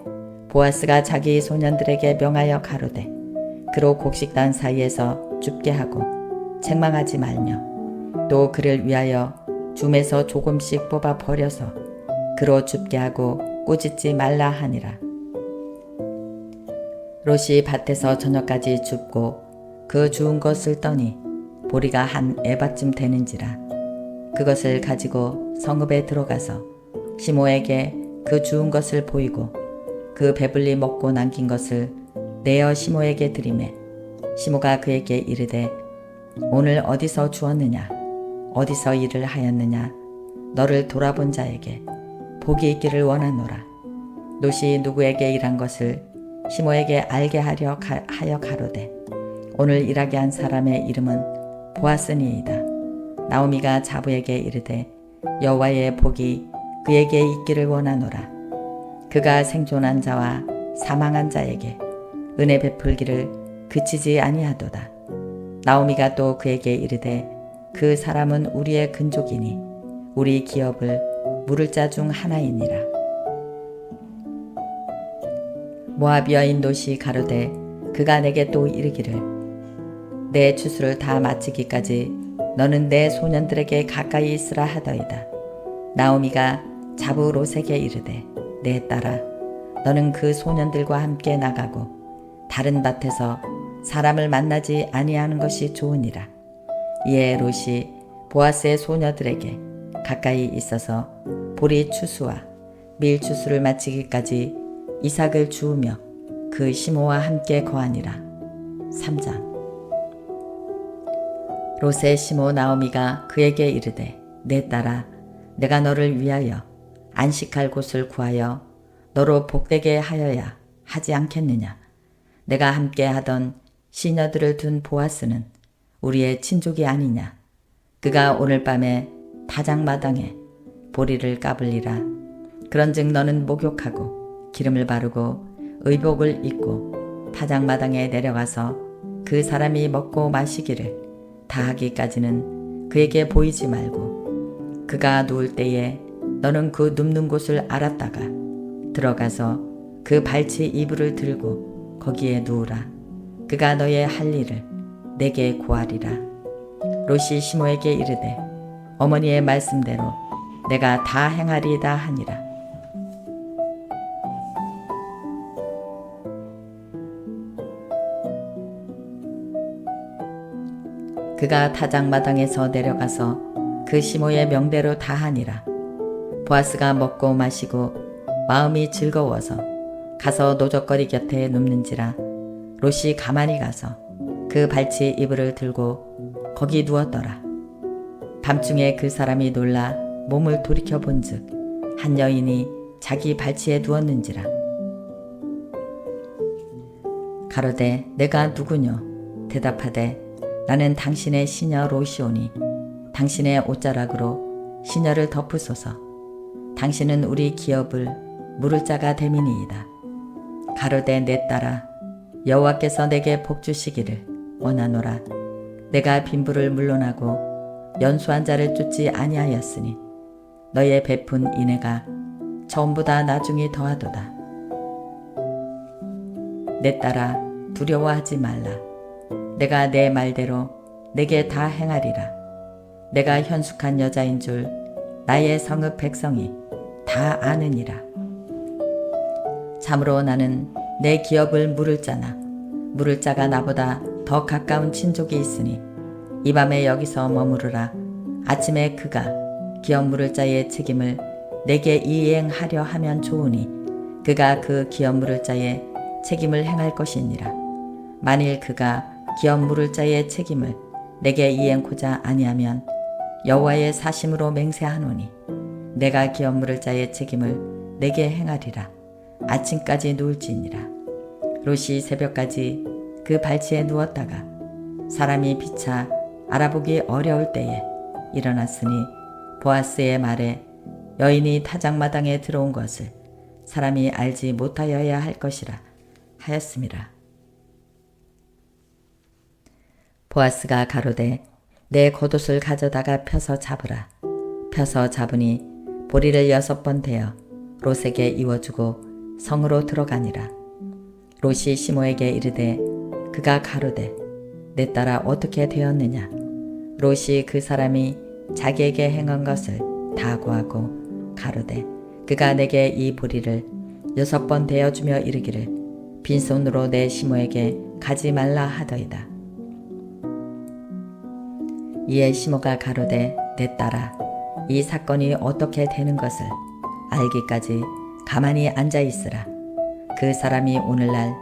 보아스가 자기 소년들에게 명하여 가로되 그로 곡식단 사이에서 줍게 하고 책망하지 말며 또 그를 위하여 줌에서 조금씩 뽑아 버려서 그로 줍게 하고 꾸짖지 말라 하니라. 롯이 밭에서 저녁까지 줍고 그 주운 것을 떠니 보리가 한 에바쯤 되는지라. 그것을 가지고 성읍에 들어가서 시모에게 그 주운 것을 보이고 그 배불리 먹고 남긴 것을 내어 시모에게 드리매 시모가 그에게 이르되 오늘 어디서 주었느냐 어디서 일을 하였느냐 너를 돌아본 자에게 복이 있기를 원하노라. 롯이 누구에게 일한 것을 시모에게 알게 하여 가로되 오늘 일하게 한 사람의 이름은 보아스니이다. 나오미가 자부에게 이르되 여호와의 복이 그에게 있기를 원하노라. 그가 생존한 자와 사망한 자에게 은혜 베풀기를 그치지 아니하도다. 나오미가 또 그에게 이르되 그 사람은 우리의 근족이니 우리 기업을 물을 자 중 하나이니라. 모압 여인 롯이 가로되 그가 내게 또 이르기를 내 추수를 다 마치기까지 너는 내 소년들에게 가까이 있으라 하더이다. 나오미가 자부 롯에게 이르되 내 딸아 너는 그 소년들과 함께 나가고 다른 밭에서 사람을 만나지 아니하는 것이 좋으니라. 이에 롯이 보아스의 소녀들에게 가까이 있어서 보리 추수와 밀 추수를 마치기까지 이삭을 주우며 그 시모와 함께 거하니라. 3장. 롯의 시모 나오미가 그에게 이르되 내 딸아 내가 너를 위하여 안식할 곳을 구하여 너로 복되게 하여야 하지 않겠느냐. 내가 함께 하던 시녀들을 둔 보아스는 우리의 친족이 아니냐. 그가 오늘 밤에 다장마당에 보리를 까불리라. 그런즉 너는 목욕하고 기름을 바르고 의복을 입고 타작마당에 내려가서 그 사람이 먹고 마시기를 다 하기까지는 그에게 보이지 말고 그가 누울 때에 너는 그 눕는 곳을 알았다가 들어가서 그 발치 이불을 들고 거기에 누우라. 그가 너의 할 일을 내게 고하리라. 롯이 시므에게 이르되 어머니의 말씀대로 내가 다 행하리이다 하니라. 그가 타작마당에서 내려가서 그 시므의 명대로 다 하니라. 보아스가 먹고 마시고 마음이 즐거워서 가서 노적거리 곁에 눕는지라 롯이 가만히 가서 그 발치 이불을 들고 거기 누웠더라. 밤중에 그 사람이 놀라 몸을 돌이켜 본즉 한 여인이 자기 발치에 누웠는지라. 가로되 내가 누구뇨? 대답하되 나는 당신의 시녀 롯이오니 당신의 옷자락으로 시녀를 덮으소서. 당신은 우리 기업을 물을 자가 됨이니이다. 가로되 내 딸아 여호와께서 내게 복 주시기를 원하노라. 내가 빈부를 물러나고 연수한 자를 쫓지 아니하였으니 너의 베푼 인애가 처음보다 나중이 더하도다. 내 딸아 두려워하지 말라. 내가 내 말대로 내게 다 행하리라. 내가 현숙한 여자인 줄 나의 성읍 백성이 다 아느니라. 참으로 나는 내 기업을 물을 자나 물을 자가 나보다 더 가까운 친족이 있으니 이 밤에 여기서 머무르라. 아침에 그가 기업 물을 자의 책임을 내게 이행하려 하면 좋으니 그가 그 기업 물을 자의 책임을 행할 것이니라. 만일 그가 기업 물을 자의 책임을 내게 이행코자 아니하면 여호와의 사심으로 맹세하노니 내가 기업 물을 자의 책임을 내게 행하리라. 아침까지 누울지니라. 롯이 새벽까지 그 발치에 누웠다가 사람이 피차 알아보기 어려울 때에 일어났으니 보아스의 말에 여인이 타작마당에 들어온 것을 사람이 알지 못하여야 할 것이라 하였음이라. 보아스가 가로되 내 겉옷을 가져다가 펴서 잡으라. 펴서 잡으니 보리를 6번 대어 롯에게 이워주고 성으로 들어가니라. 롯이 시므에게 이르되 그가 가로되 내 딸아 어떻게 되었느냐. 롯이 그 사람이 자기에게 행한 것을 다 고하고 가로되 그가 내게 이 보리를 6번 대어주며 이르기를 빈손으로 내 시므에게 가지 말라 하더이다. 이에 시므가 가로되 내 딸아 이 사건이 어떻게 되는 것을 알기까지 가만히 앉아 있으라. 그 사람이 오늘날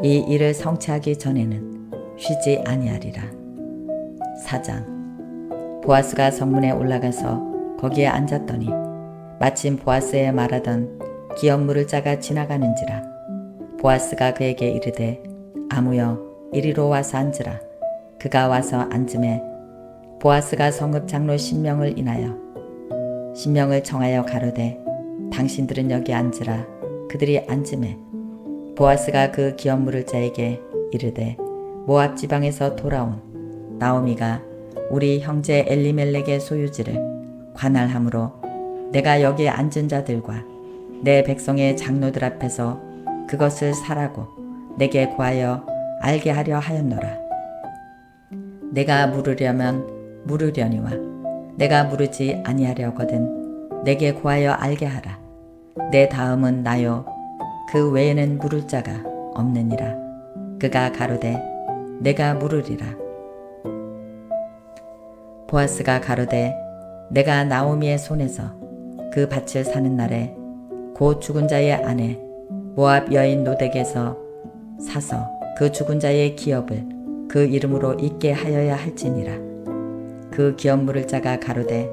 이 일을 성취하기 전에는 쉬지 아니하리라. 4장. 보아스가 성문에 올라가서 거기에 앉았더니 마침 보아스의 말하던 기업 물을 자가 지나가는지라. 보아스가 그에게 이르되 아무여 이리로 와서 앉으라. 그가 와서 앉음에 보아스가 성읍 장로 신명을 인하여 신명을 청하여 가로되 당신들은 여기 앉으라. 그들이 앉음에 보아스가 그 기업 물을 자에게 이르되 모압 지방에서 돌아온 나오미가 우리 형제 엘리멜렉의 소유지를 관할함으로 내가 여기 앉은 자들과 내 백성의 장로들 앞에서 그것을 사라고 내게 구하여 알게 하려 하였노라. 내가 물으려면 물으려니와 내가 물으지 아니하려거든 내게 구하여 알게 하라. 내 다음은 나요 그 외에는 물을 자가 없느니라. 그가 가로되 내가 물으리라. 보아스가 가로되 내가 나오미의 손에서 그 밭을 사는 날에 곧 죽은 자의 아내 모압 여인 노덱에서 사서 그 죽은 자의 기업을 그 이름으로 있게 하여야 할지니라. 그 기업 물을 자가 가로되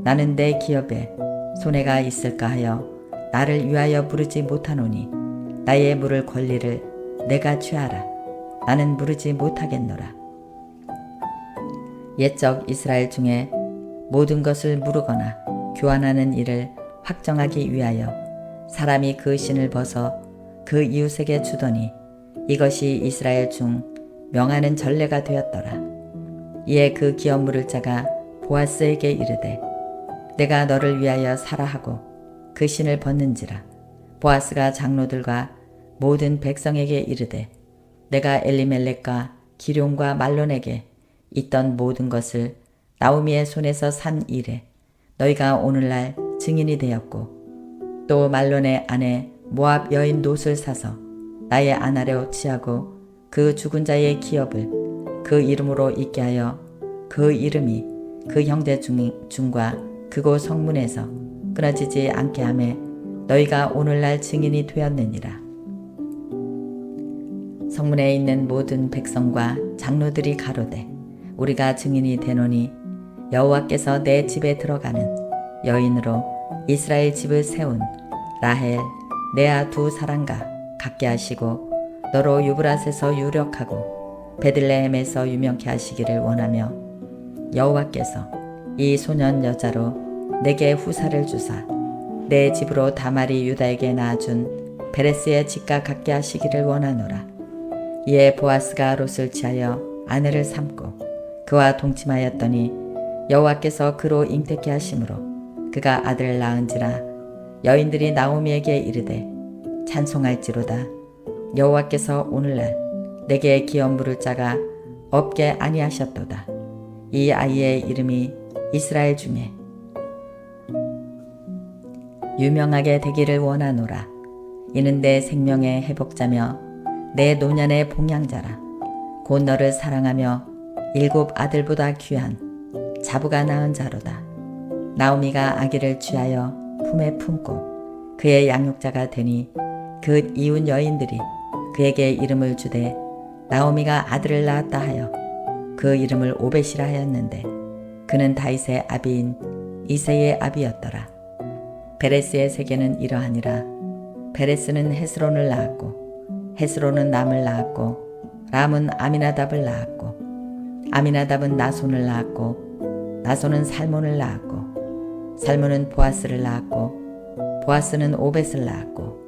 나는 내 기업에 손해가 있을까 하여 나를 위하여 부르지 못하노니 나의 물을 권리를 내가 취하라. 나는 부르지 못하겠노라. 옛적 이스라엘 중에 모든 것을 무르거나 교환하는 일을 확정하기 위하여 사람이 그 신을 벗어 그 이웃에게 주더니 이것이 이스라엘 중 명하는 전례가 되었더라. 이에 그 기업 물을 자가 보아스에게 이르되 내가 너를 위하여 사라 하고 그 신을 벗는지라. 보아스가 장로들과 모든 백성에게 이르되 내가 엘리멜렉과 기룡과 말론에게 있던 모든 것을 나오미의 손에서 산 이래 너희가 오늘날 증인이 되었고 또 말론의 아내 모압 여인 롯을 사서 나의 아내로 취하고 그 죽은 자의 기업을 그 이름으로 있게 하여 그 이름이 그 형제 중과 그곳 성문에서 끊어지지 않게 하매 너희가 오늘날 증인이 되었느니라. 성문에 있는 모든 백성과 장로들이 가로되 우리가 증인이 되노니 여호와께서 내 집에 들어가는 여인으로 이스라엘 집을 세운 라헬 레아 두 사람과 같게 하시고 너로 유브라스에서 유력하고 베들레헴에서 유명케 하시기를 원하며 여호와께서 이 소년 여자로 내게 후사를 주사 내 집으로 다말이 유다에게 낳아준 베레스의 집과 같게 하시기를 원하노라. 이에 보아스가 롯을 취하여 아내를 삼고 그와 동침하였더니 여호와께서 그로 잉태케 하심으로 그가 아들을 낳은지라. 여인들이 나오미에게 이르되 찬송할지로다. 여호와께서 오늘날 내게 기업 물을 자가 없게 아니하셨도다. 이 아이의 이름이 이스라엘 중에 유명하게 되기를 원하노라. 이는 내 생명의 회복자며 내 노년의 봉양자라. 곧 너를 사랑하며 7 아들보다 귀한 자부가 낳은 자로다. 나오미가 아기를 취하여 품에 품고 그의 양육자가 되니 그 이웃 여인들이 그에게 이름을 주되 나오미가 아들을 낳았다 하여 그 이름을 오벳이라 하였는데 그는 다윗의 아비인 이새의 아비였더라. 베레스의 세계는 이러하니라. 베레스는 헤스론을 낳았고 헤스론은 람을 낳았고 람은 아미나답을 낳았고 아미나답은 나손을 낳았고 나손은 살몬을 낳았고 살몬은 보아스를 낳았고 보아스는 오벳을 낳았고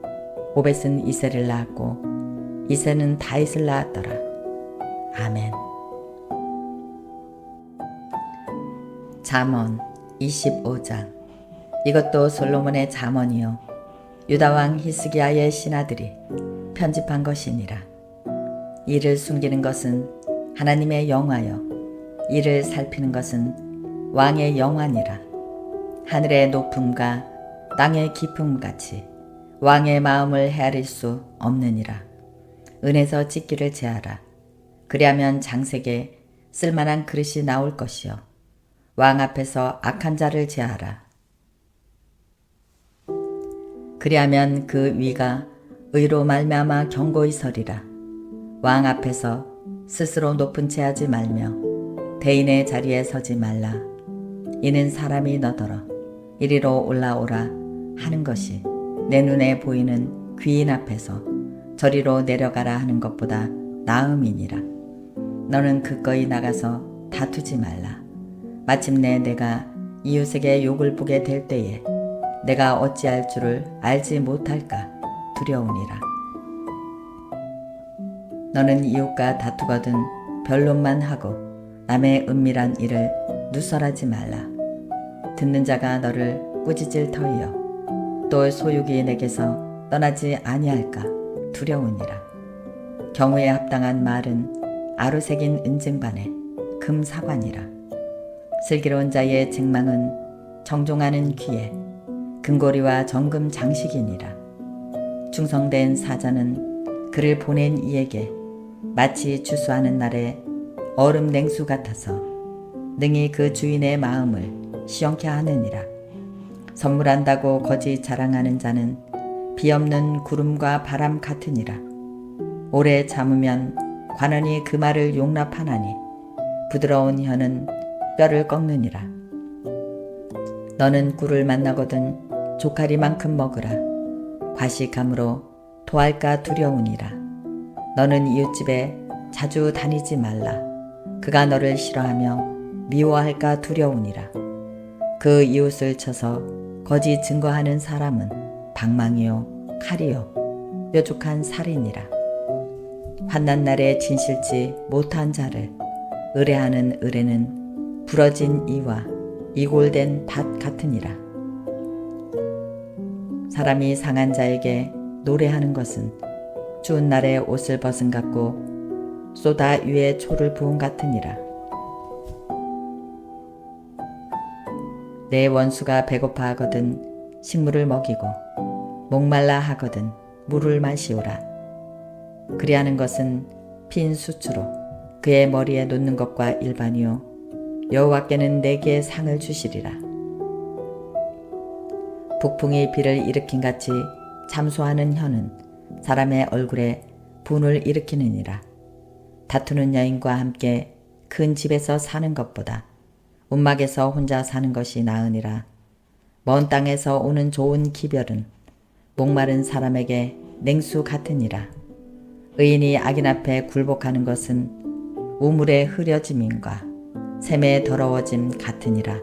오벳은 이새를 낳았고 이새는 다윗을 낳았더라. 아멘. 잠언 25장. 이것도 솔로몬의 잠언이요 유다왕 히스기야의 신하들이 편집한 것이니라. 이를 숨기는 것은 하나님의 영화여 이를 살피는 것은 왕의 영화니라. 하늘의 높음과 땅의 깊음같이 왕의 마음을 헤아릴 수 없느니라. 은에서 찢기를 제하라. 그리하면 장색에 쓸만한 그릇이 나올 것이요 왕 앞에서 악한 자를 제하라. 그리하면 그 위가 의로 말미암아 경고히 서리라. 왕 앞에서 스스로 높은 채 하지 말며 대인의 자리에 서지 말라. 이는 사람이 너더러 이리로 올라오라 하는 것이 내 눈에 보이는 귀인 앞에서 저리로 내려가라 하는 것보다 나음이니라. 너는 그거이 나가서 다투지 말라. 마침내 내가 이웃에게 욕을 보게 될 때에 내가 어찌할 줄을 알지 못할까 두려우니라. 너는 이웃과 다투거든 변론만 하고 남의 은밀한 일을 누설하지 말라. 듣는 자가 너를 꾸짖을 터이요 또 소육이 내게서 떠나지 아니할까 두려우니라. 경우에 합당한 말은 아루새긴 은쟁반에 금사관이라. 슬기로운 자의 책망은 정종하는 귀에 금고리와 정금 장식이니라. 충성된 사자는 그를 보낸 이에게 마치 추수하는 날에 얼음 냉수 같아서 능히 그 주인의 마음을 시원케 하느니라. 선물한다고 거짓 자랑하는 자는 비없는 구름과 바람 같으니라. 오래 참으면 관원이 그 말을 용납하나니 부드러운 혀는 뼈를 꺾느니라. 너는 꿀을 만나거든 조카리만큼 먹으라. 과식함으로 토할까 두려우니라. 너는 이웃집에 자주 다니지 말라. 그가 너를 싫어하며 미워할까 두려우니라. 그 이웃을 쳐서 거짓 증거하는 사람은 방망이요 칼이요 뾰족한 살이니라. 환난 날에 진실치 못한 자를 의뢰하는 의뢰는 부러진 이와 이골된 닷 같으니라. 사람이 상한 자에게 노래하는 것은 추운 날에 옷을 벗은 같고 쏘다 위에 초를 부은 같으니라. 내 원수가 배고파 하거든 식물을 먹이고 목말라 하거든 물을 마시오라. 그리하는 것은 빈 수추로 그의 머리에 놓는 것과 일반이요 여호와께는 내게 상을 주시리라. 북풍이 비를 일으킨 같이 잠소하는 혀는 사람의 얼굴에 분을 일으키느니라. 다투는 여인과 함께 큰 집에서 사는 것보다 움막에서 혼자 사는 것이 나으니라. 먼 땅에서 오는 좋은 기별은 목마른 사람에게 냉수 같으니라. 의인이 악인 앞에 굴복하는 것은 우물의 흐려짐인과 샘의 더러워짐 같으니라.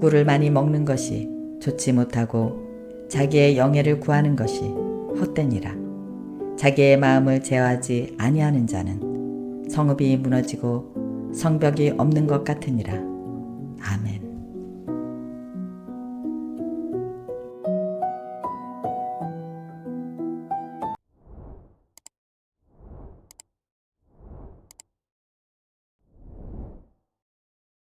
꿀을 많이 먹는 것이 좋지 못하고 자기의 영예를 구하는 것이 헛되니라. 자기의 마음을 제어하지 아니하는 자는 성읍이 무너지고 성벽이 없는 것 같으니라.